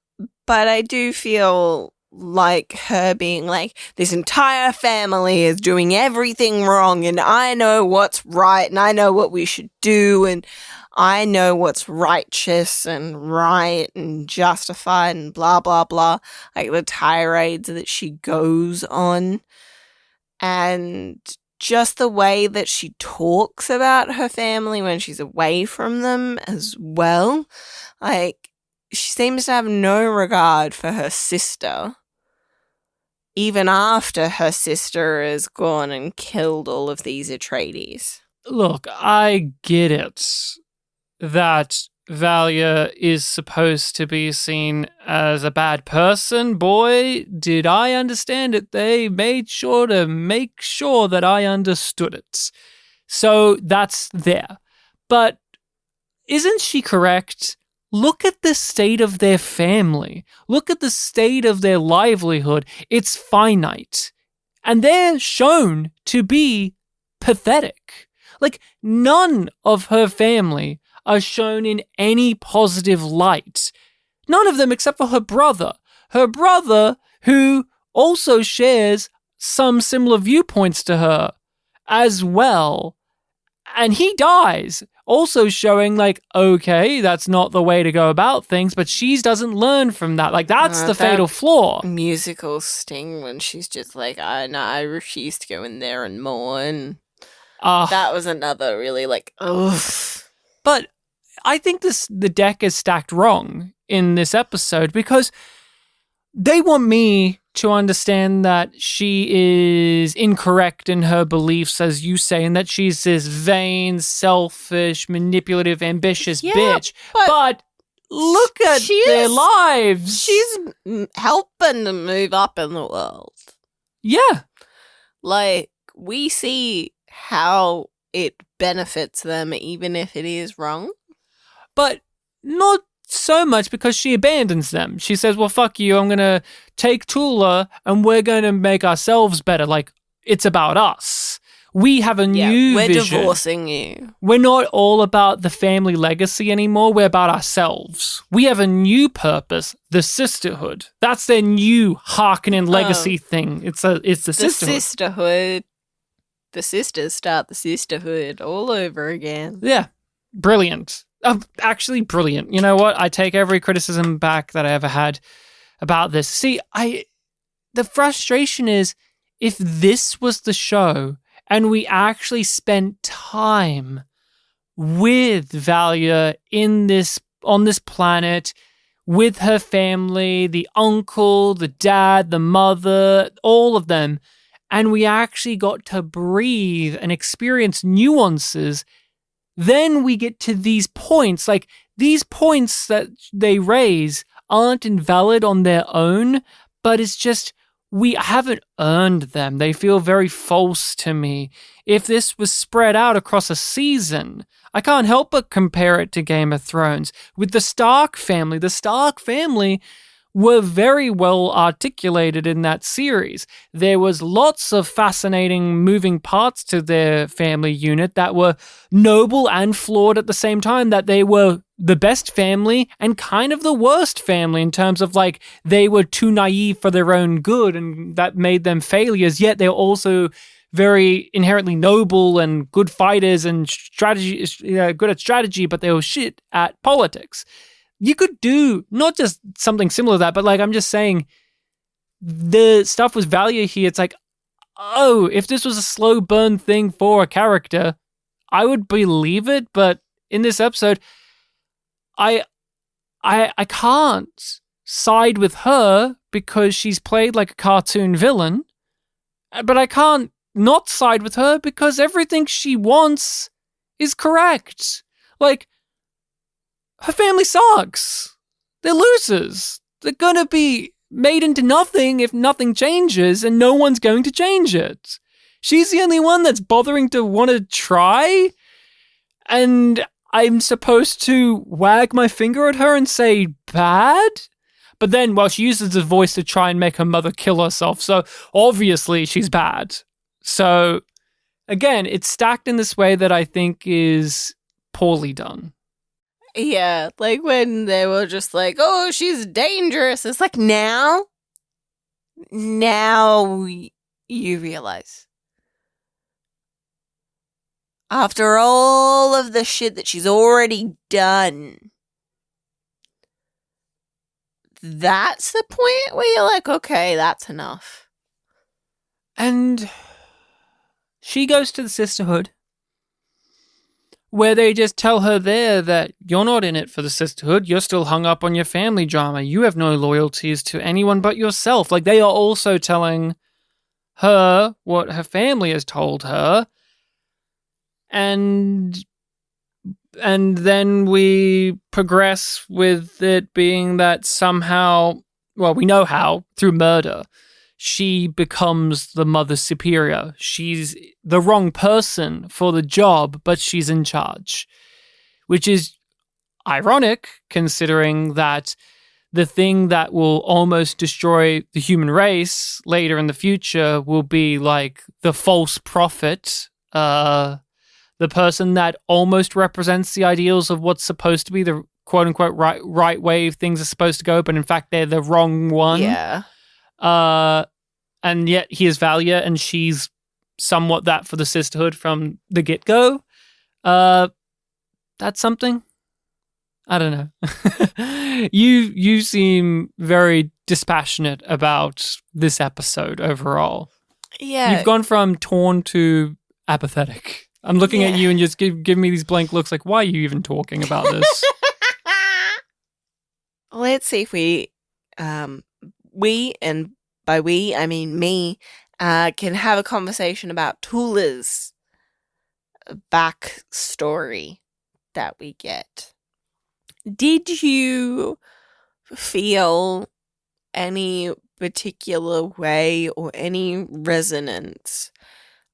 I do feel like her being like, this entire family is doing everything wrong and I know what's right and I know what we should do and I know what's righteous and right and justified and blah, blah, blah. Like the tirades that she goes on. And just the way that she talks about her family when she's away from them as well. Like, she seems to have no regard for her sister. Even after her sister has gone and killed all of these Atreides. Look, I get it that Valia is supposed to be seen as a bad person. Boy, did I understand it. They made sure to make sure that I understood it. So that's there. But isn't she correct? Look at the state of their family. Look at the state of their livelihood. It's finite. And they're shown to be pathetic. Like, none of her family are shown in any positive light. None of them except for her brother. Her brother, who also shares some similar viewpoints to her as well. And he dies, also showing like, okay, that's not the way to go about things, but she doesn't learn from that. Like, that's the fatal flaw. Musical sting when she's just like, I refuse to go in there and mourn. That was another really like, ugh. But I think the deck is stacked wrong in this episode because they want me to understand that she is incorrect in her beliefs, as you say, and that she's this vain, selfish, manipulative, ambitious bitch. But look at their lives. She's helping them move up in the world. Yeah. Like, we see how it benefits them, even if it is wrong. But not so much, because she abandons them. She says, well, fuck you, I'm going to take Tula and we're going to make ourselves better. Like, it's about us. We have a new we're vision. Divorcing you. We're not all about the family legacy anymore. We're about ourselves. We have a new purpose, the sisterhood. That's their new hearkening legacy thing. It's the sisterhood. The sisters start the sisterhood all over again. Yeah. Brilliant. Actually, brilliant. You know what? I take every criticism back that I ever had about this. See, the frustration is, if this was the show and we actually spent time with Valia on this planet, with her family, the uncle, the dad, the mother, all of them, and we actually got to breathe and experience nuances, then we get to these points. Like, these points that they raise aren't invalid on their own, but it's just, we haven't earned them. They feel very false to me. If this was spread out across a season, I can't help but compare it to Game of Thrones. With the Stark family were very well articulated in that series. There was lots of fascinating moving parts to their family unit that were noble and flawed at the same time, that they were the best family and kind of the worst family in terms of, like, they were too naive for their own good and that made them failures, yet they're also very inherently noble and good fighters and good at strategy, but they were shit at politics. You could do not just something similar to that, but, like, I'm just saying, the stuff with Valia here, it's like, oh, if this was a slow burn thing for a character, I would believe it, but in this episode, I can't side with her because she's played like a cartoon villain, but I can't not side with her because everything she wants is correct. Like, her family sucks. They're losers. They're gonna be made into nothing if nothing changes, and no one's going to change it. She's the only one that's bothering to want to try, and I'm supposed to wag my finger at her and say bad? But then, well, she uses the voice to try and make her mother kill herself, so obviously she's bad. So, again, it's stacked in this way that I think is poorly done. Yeah, like when they were just like, oh, she's dangerous. It's like, now you realize. After all of the shit that she's already done, that's the point where you're like, okay, that's enough. And she goes to the Sisterhood, where they just tell her there that you're not in it for the Sisterhood, you're still hung up on your family drama, you have no loyalties to anyone but yourself. Like, they are also telling her what her family has told her, and then we progress with it being that somehow, well, we know how, through murder, she becomes the Mother Superior. She's the wrong person for the job, but she's in charge. Which is ironic, considering that the thing that will almost destroy the human race later in the future will be like the false prophet, the person that almost represents the ideals of what's supposed to be the quote-unquote right way things are supposed to go, but in fact they're the wrong one. Yeah. And yet he is Valia, and she's somewhat that for the Sisterhood from the get-go. That's something? I don't know. You seem very dispassionate about this episode overall. Yeah. You've gone from torn to apathetic. I'm looking at you and just give me these blank looks like, why are you even talking about this? Let's see if we, and by we, I mean me, can have a conversation about Tula's backstory that we get. Did you feel any particular way or any resonance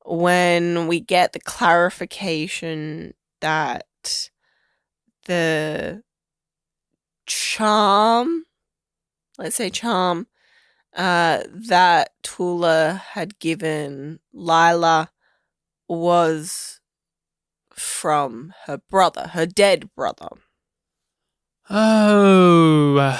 when we get the clarification that the charm, that Tula had given Lila was from her brother, her dead brother. Oh,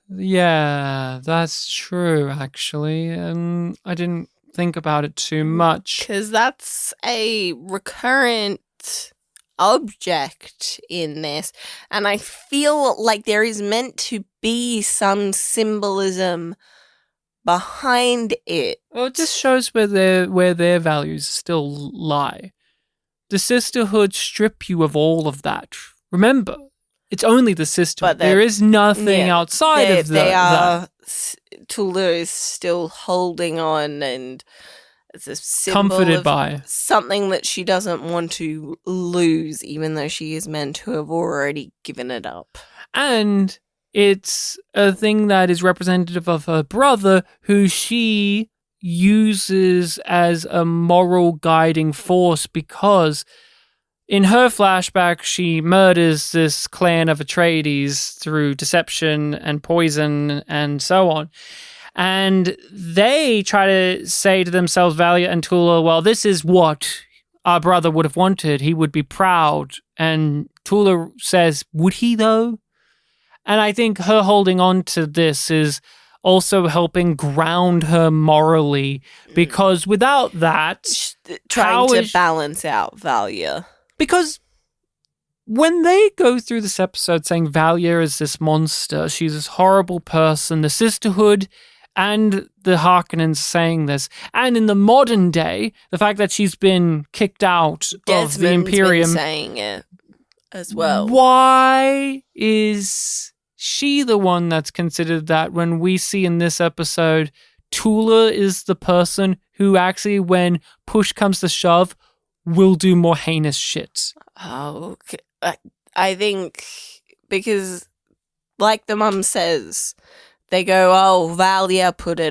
yeah, that's true, actually. I didn't think about it too much. Because that's a recurrent object in this. And I feel like there is meant to be some symbolism behind it. Well, it just shows where their values still lie. The Sisterhood strip you of all of that. Remember, it's only the Sisterhood. There is nothing outside of that. Tula is still holding on, and it's a symbol comforted of by something that she doesn't want to lose, even though she is meant to have already given it up. And it's a thing that is representative of her brother, who she uses as a moral guiding force, because in her flashback, she murders this clan of Atreides through deception and poison and so on. And they try to say to themselves, Valia and Tula, well, this is what our brother would have wanted. He would be proud. And Tula says, would he though? And I think her holding on to this is also helping ground her morally, because without that, trying to balance out Valia. Because when they go through this episode saying Valia is this monster, she's this horrible person, the Sisterhood and the Harkonnens saying this, and in the modern day, the fact that she's been kicked out of the Imperium, been saying it as well. Why is she the one that's considered that, when we see in this episode Tula is the person who actually, when push comes to shove, will do more heinous shit? Oh, okay. I think because, like the mum says, they go, oh, Valia put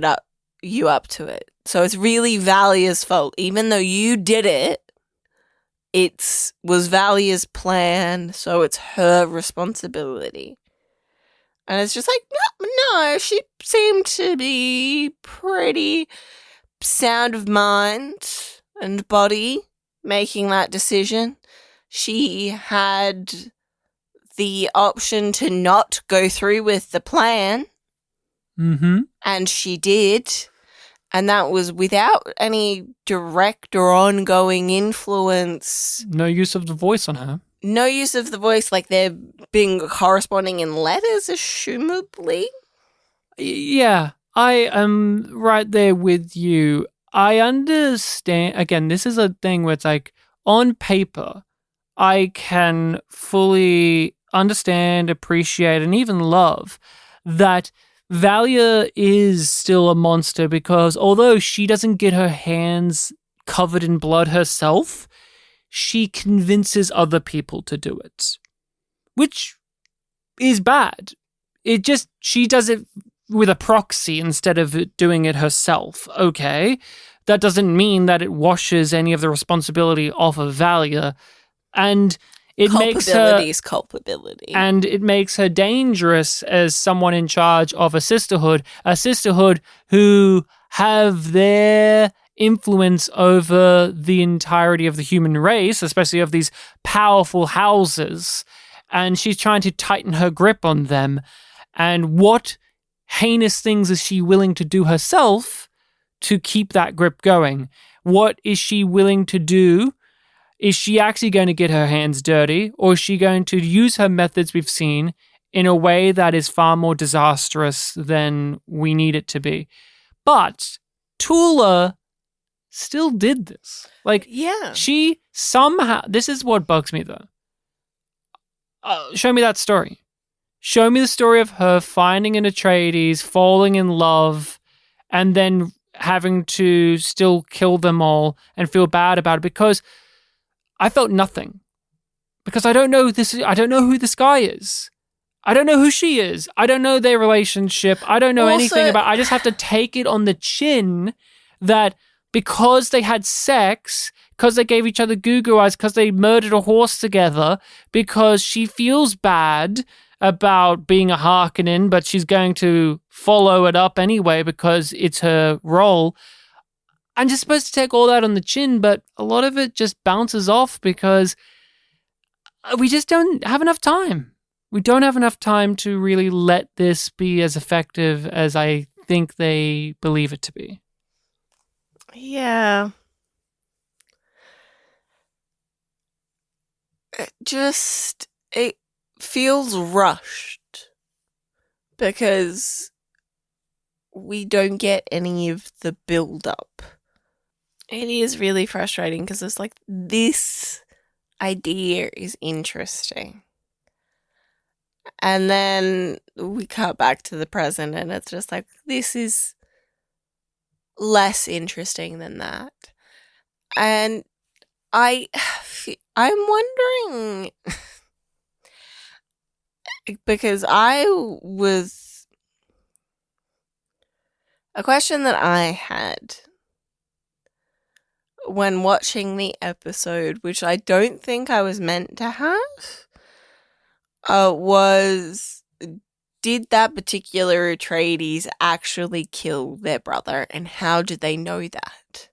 you up to it. So it's really Valia's fault. Even though you did it, it was Valia's plan, so it's her responsibility. And it's just like, no, she seemed to be pretty sound of mind and body making that decision. She had the option to not go through with the plan. Mm-hmm. And she did. And that was without any direct or ongoing influence. No use of the voice on her. No use of the voice, like they're being corresponding in letters, assumably. Yeah, I am right there with you. I understand. Again, this is a thing where it's like, on paper, I can fully understand, appreciate, and even love that Valia is still a monster, because although she doesn't get her hands covered in blood herself, she convinces other people to do it, which is bad. She does it with a proxy instead of doing it herself. Okay, that doesn't mean that it washes any of the responsibility off of Valia, and it makes her culpability, and it makes her dangerous as someone in charge of a sisterhood who have their influence over the entirety of the human race, especially of these powerful houses, and she's trying to tighten her grip on them. And what heinous things is she willing to do herself to keep that grip going? What is she willing to do? Is she actually going to get her hands dirty, or is she going to use her methods we've seen in a way that is far more disastrous than we need it to be? But Tula still did this. Like, yeah, she somehow, this is what bugs me though. Show me that story. Show me the story of her finding an Atreides, falling in love, and then having to still kill them all and feel bad about it, because I felt nothing. Because I don't know who this guy is. I don't know who she is. I don't know their relationship. I don't know anything about. I just have to take it on the chin that because they had sex, because they gave each other goo-goo eyes, because they murdered a horse together, because she feels bad about being a Harkonnen, but she's going to follow it up anyway because it's her role. I'm just supposed to take all that on the chin, but a lot of it just bounces off because we just don't have enough time. We don't have enough time to really let this be as effective as I think they believe it to be. Yeah. It feels rushed because we don't get any of the build-up. It is really frustrating because it's like, this idea is interesting. And then we cut back to the present and it's just like, this is less interesting than that. And I'm wondering, because a question that I had when watching the episode, which I don't think I was meant to have, was, did that particular Atreides actually kill their brother, and how did they know that?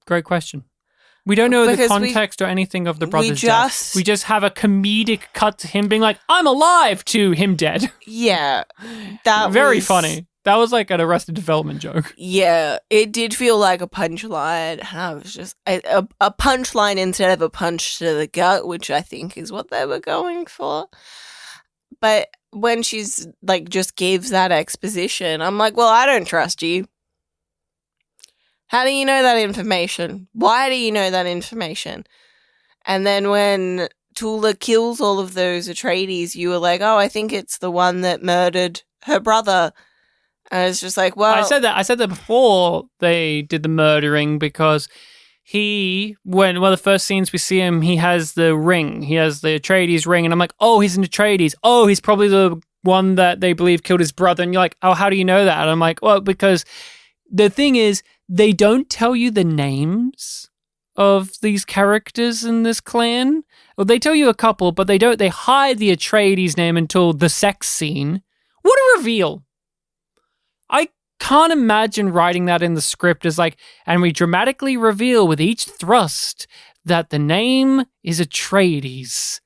Great question. We don't know the context or anything of the brother's death. We just have a comedic cut to him being like, I'm alive, to him dead. Yeah. Very funny. That was like an Arrested Development joke. Yeah, it did feel like a punchline. And I was just a punchline instead of a punch to the gut, which I think is what they were going for. But when she's like, just gives that exposition, I'm like, well, I don't trust you. How do you know that information? Why do you know that information? And then when Tula kills all of those Atreides, you were like, oh, I think it's the one that murdered her brother. And it's just like, well, I said that before they did the murdering, because one of the first scenes we see him, he has the ring. He has the Atreides ring. And I'm like, oh, he's an Atreides. Oh, he's probably the one that they believe killed his brother. And you're like, oh, how do you know that? And I'm like, well, because the thing is, they don't tell you the names of these characters in this clan. Well, they tell you a couple, but they don't. They hide the Atreides name until the sex scene. What a reveal. I can't imagine writing that in the script as like, and we dramatically reveal with each thrust that the name is Atreides.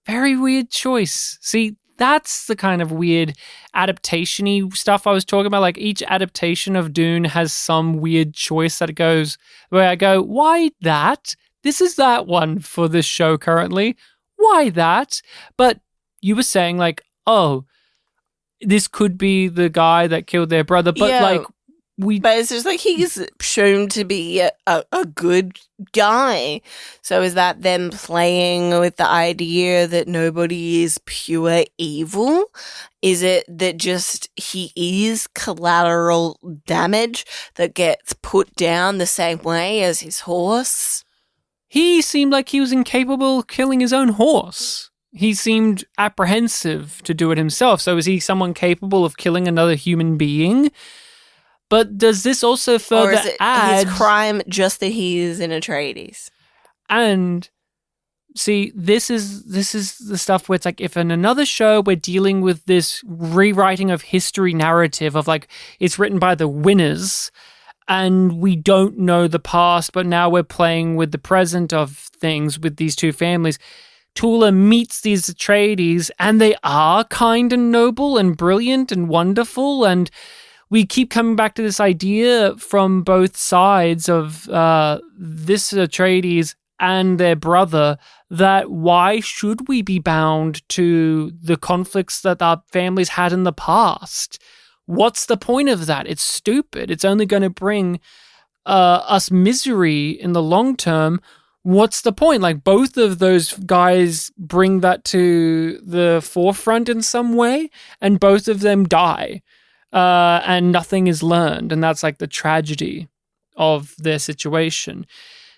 Very weird choice. See, that's the kind of weird adaptation-y stuff I was talking about. Like, each adaptation of Dune has some weird choice that it goes, where I go, why that? This is that one for this show currently. Why that? But you were saying like, oh, this could be the guy that killed their brother, but yeah, but it's just like, he's shown to be a good guy. So is that then playing with the idea that nobody is pure evil? Is it that just he is collateral damage that gets put down the same way as his horse? He seemed like he was incapable of killing his own horse. He seemed apprehensive to do it himself. So is he someone capable of killing another human being? But does this also further or is it add his crime just that he is an Atreides? And see, this is the stuff where it's like, if in another show we're dealing with this rewriting of history narrative of like, it's written by the winners and we don't know the past, but now we're playing with the present of things with these two families. Tula meets these Atreides and they are kind and noble and brilliant and wonderful, and we keep coming back to this idea from both sides of this Atreides and their brother, that why should we be bound to the conflicts that our families had in the past? What's the point of that? It's stupid. It's only going to bring us misery in the long term. What's the point? Like, both of those guys bring that to the forefront in some way, and both of them die. And nothing is learned. And that's like the tragedy of their situation.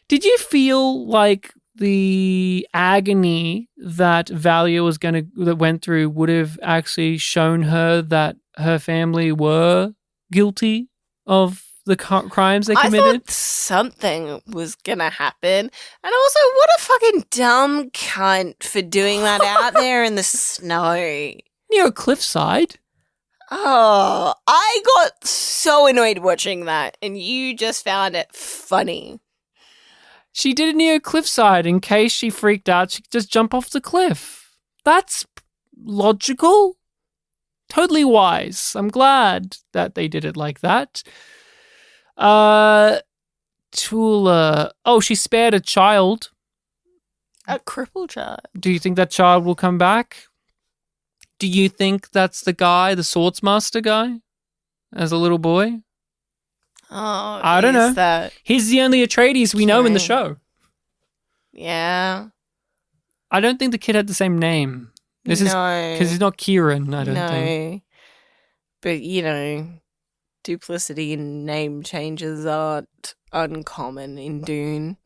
Did you feel like the agony that Valia that went through would have actually shown her that her family were guilty of the crimes they I committed? thought something was gonna happen. And also, what a fucking dumb cunt for doing that out there in the snow. Near a cliffside. Oh, I got so annoyed watching that, and you just found it funny. She did it near a cliffside. In case she freaked out, she could just jump off the cliff. That's logical. Totally wise. I'm glad that they did it like that. Tula. Oh, she spared a child. A crippled child. Do you think that child will come back? Do you think that's the guy, the swordsmaster guy, as a little boy? Oh, I don't know. That... He's the only Atreides we know in the show. Yeah. I don't think the kid had the same name. This is because he's not Kieran, I don't think. But, you know, duplicity in name changes aren't uncommon in Dune.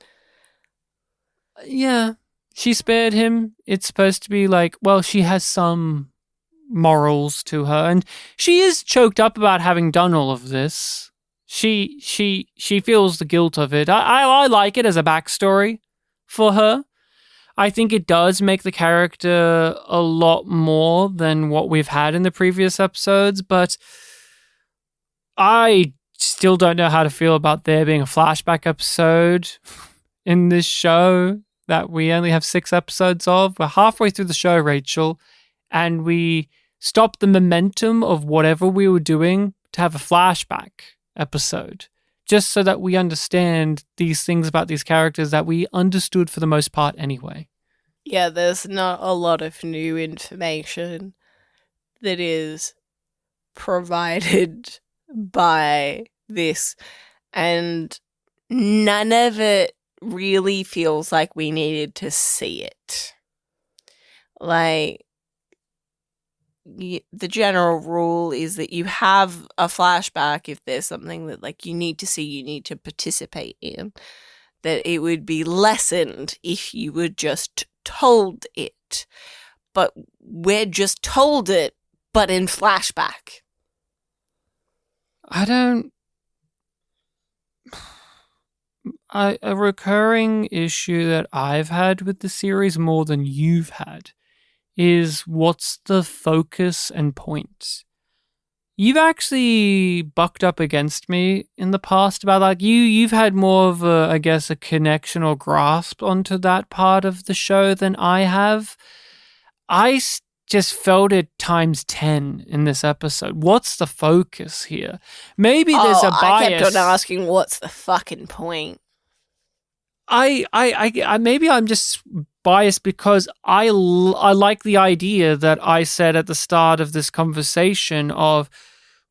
Yeah. She spared him. It's supposed to be like, well, she has some morals to her, and she is choked up about having done all of this. She feels the guilt of it. I like it as a backstory for her. I think it does make the character a lot more than what we've had in the previous episodes, but I still don't know how to feel about there being a flashback episode in this show that we only have 6 episodes of. We're halfway through the show, Rachel, and we stopped the momentum of whatever we were doing to have a flashback episode, just so that we understand these things about these characters that we understood for the most part anyway. Yeah, there's not a lot of new information that is provided by this, and none of it really feels like we needed to see it. Like, the general rule is that you have a flashback if there's something that, like, you need to see, you need to participate in, that it would be lessened if you were just told it. But we're just told it, but in flashback. A recurring issue that I've had with the series more than you've had is what's the focus and point. You've actually bucked up against me in the past about, like, you've had more of a, I guess, a connection or grasp onto that part of the show than I have. I just felt it times 10 in this episode. What's the focus here? Maybe there's a bias. I kept on asking, what's the fucking point? I maybe I'm just biased because I like the idea that I said at the start of this conversation of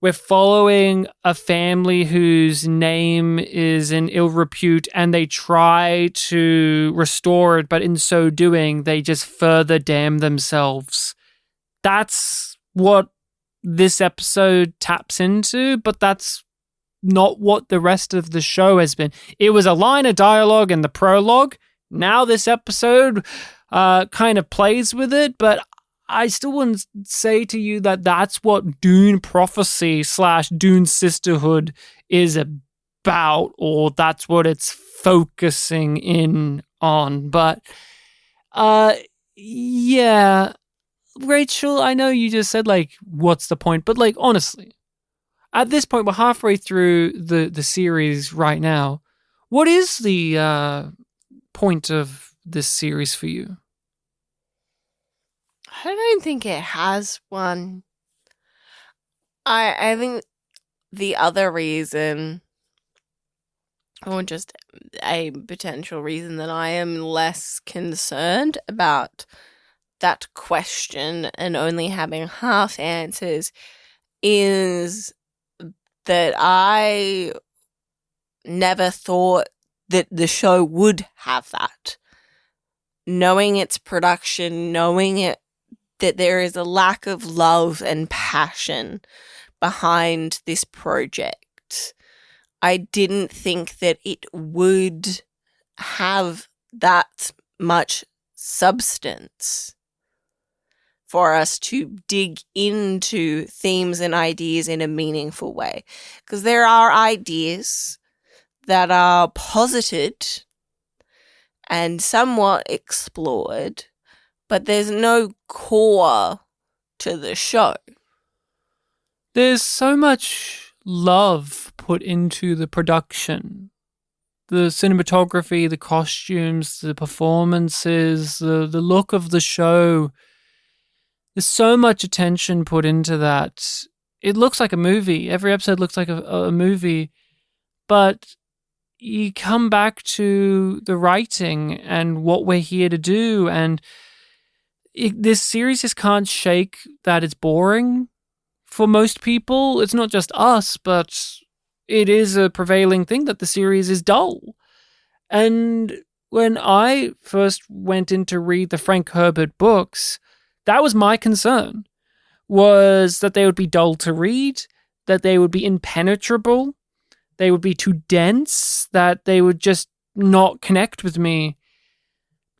we're following a family whose name is in ill repute and they try to restore it, but in so doing, they just further damn themselves. That's what this episode taps into, but that's not what the rest of the show has been. It was a line of dialogue in the prologue. Now this episode kind of plays with it, but I still wouldn't say to you that that's what Dune Prophecy / Dune Sisterhood is about, or that's what it's focusing in on. But yeah, Rachel, I know you just said, like, what's the point? But, like, honestly, at this point, we're halfway through the series right now. What is the point of this series for you? I don't think it has one. I think the other reason, or just a potential reason that I am less concerned about that question and only having half answers, is that I never thought that the show would have that. Knowing its production, knowing it, that there is a lack of love and passion behind this project, I didn't think that it would have that much substance. for us to dig into themes and ideas in a meaningful way. Because there are ideas that are posited and somewhat explored, but there's no core to the show. There's so much love put into the production. The cinematography, the costumes, the performances, the look of the show. There's so much attention put into that. It looks like a movie. Every episode looks like a movie. But you come back to the writing and what we're here to do. And this series just can't shake that it's boring for most people. It's not just us, but it is a prevailing thing that the series is dull. And when I first went in to read the Frank Herbert books, that was my concern, was that they would be dull to read, that they would be impenetrable, they would be too dense, that they would just not connect with me.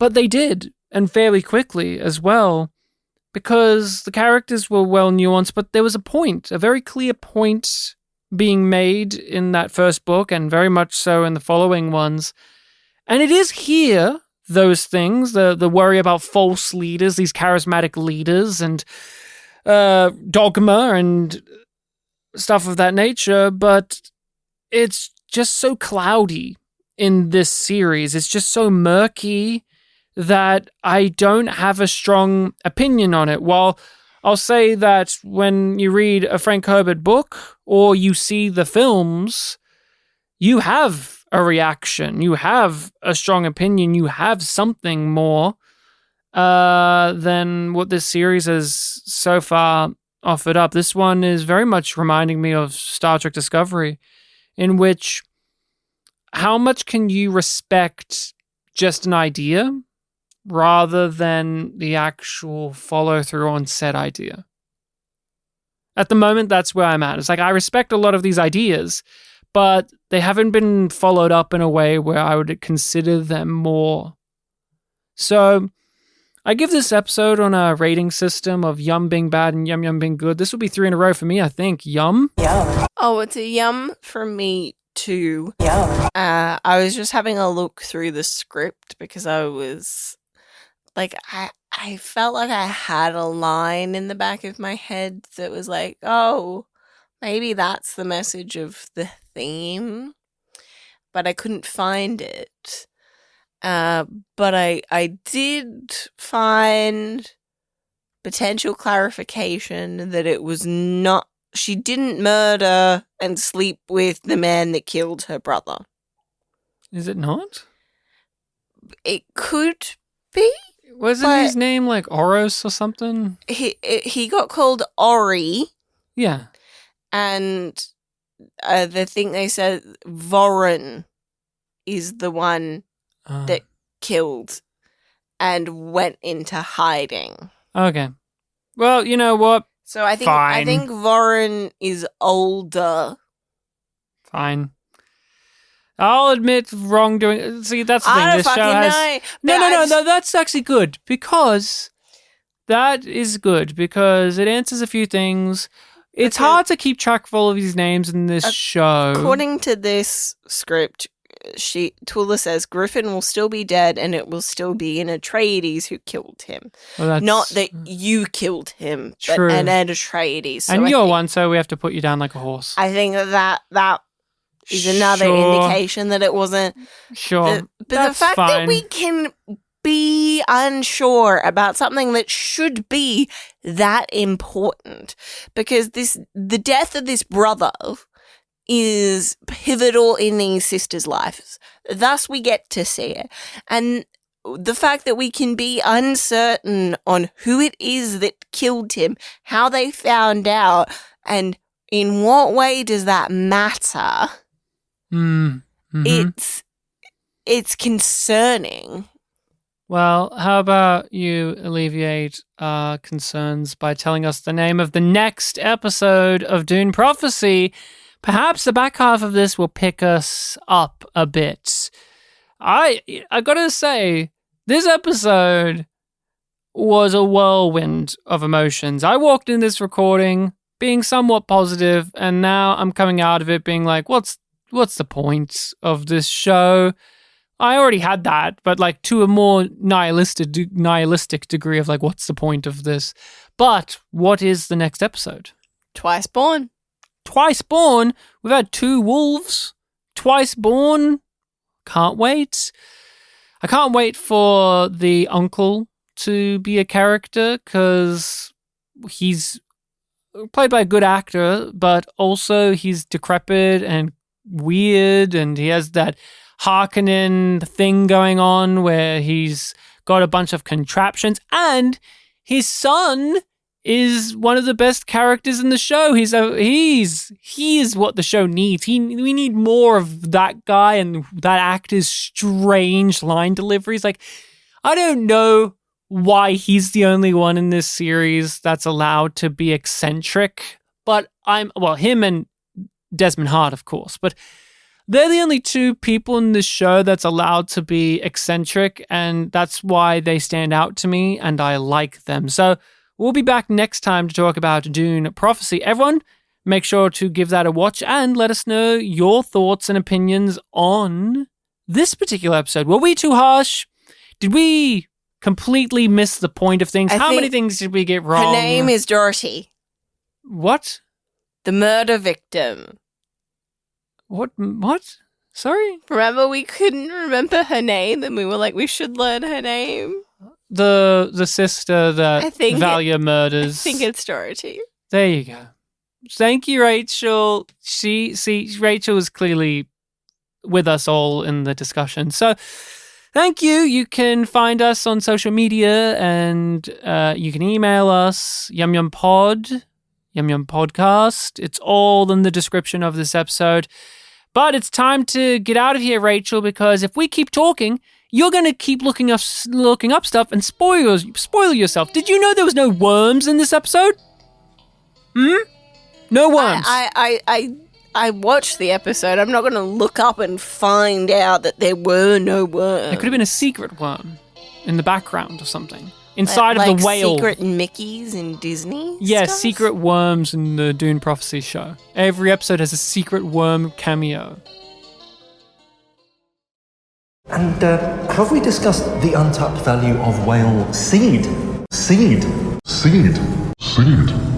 But they did, and fairly quickly as well, because the characters were well nuanced, but there was a point, a very clear point being made in that first book, and very much so in the following ones. And it is here, those things, the worry about false leaders, these charismatic leaders, and dogma and stuff of that nature, but it's just so cloudy in this series. It's just so murky that I don't have a strong opinion on it. While I'll say that when you read a Frank Herbert book or you see the films, you have a reaction, you have a strong opinion, you have something more than what this series has so far offered up. This one is very much reminding me of Star Trek Discovery, in which how much can you respect just an idea rather than the actual follow-through on said idea? At the moment, that's where I'm at. It's like I respect a lot of these ideas, but they haven't been followed up in a way where I would consider them more. So I give this episode on a rating system of yum being bad and yum yum being good. This will be 3 in a row for me, I think. Yum. Yum. Oh, it's a yum for me too. Yum. I was just having a look through the script because I was like, I felt like I had a line in the back of my head that was like, oh, maybe that's the message of the theme, but I couldn't find it. But I did find potential clarification that it was not, she didn't murder and sleep with the man that killed her brother. Is it not? It could be. Wasn't his name like Oros or something? He got called Ori. Yeah. And the thing they said, Voron is the one that killed and went into hiding. Okay. Well, you know what? So I think Voron is older. Fine. I'll admit wrongdoing. See, that's the thing. I don't This show has know. No. That's actually good because that is good because it answers a few things. It's hard to keep track of all of these names in this show. According to this script, Tula says Griffin will still be dead and it will still be an Atreides who killed him. Well, not that you killed him, but an Atreides. So and you're one, so we have to put you down like a horse. I think that is another indication that it wasn't. Sure. But the fact that we can be unsure about something that should be that important, because the death of this brother is pivotal in these sisters' lives. Thus, we get to see it. And the fact that we can be uncertain on who it is that killed him, how they found out, and in what way does that matter? Mm-hmm. It's concerning. Well, how about you alleviate our concerns by telling us the name of the next episode of Dune Prophecy? Perhaps the back half of this will pick us up a bit. I gotta say, this episode, was a whirlwind of emotions. I walked in this recording being somewhat positive, and now I'm coming out of it being like, what's the point of this show? I already had that, but like to a more nihilistic degree of like, what's the point of this? But what is the next episode? Twice Born. Twice Born. We've had 2 wolves. Twice Born. Can't wait. I can't wait for the uncle to be a character because he's played by a good actor, but also he's decrepit and weird, and he has that Harkonnen thing going on where he's got a bunch of contraptions, and his son is one of the best characters in the show. He is what the show needs. We need more of that guy and that actor's strange line deliveries. Like, I don't know why he's the only one in this series that's allowed to be eccentric, but him and Desmond Hart, of course, but they're the only 2 people in this show that's allowed to be eccentric, and that's why they stand out to me, and I like them. So we'll be back next time to talk about Dune Prophecy. Everyone, make sure to give that a watch and let us know your thoughts and opinions on this particular episode. Were we too harsh? Did we completely miss the point of things? How many things did we get wrong? Her name is Dorothy. What? The murder victim. What? Sorry? Remember, we couldn't remember her name, and we were like, we should learn her name. The sister that Valia murders. I think it's Dorothy. There you go. Thank you, Rachel. Rachel is clearly with us all in the discussion. So thank you. You can find us on social media, and you can email us, yumyumpod, yumyumpodcast. It's all in the description of this episode. But it's time to get out of here, Rachel, because if we keep talking, you're going to keep looking up stuff and spoil yourself. Did you know there was no worms in this episode? No worms. I watched the episode. I'm not going to look up and find out that there were no worms. There could have been a secret worm in the background or something. Inside of the whale. Secret Mickeys in Disney? Yeah, stuff? secret worms in the Dune Prophecy show. Every episode has a secret worm cameo. And have we discussed the untapped value of whale seed? Seed.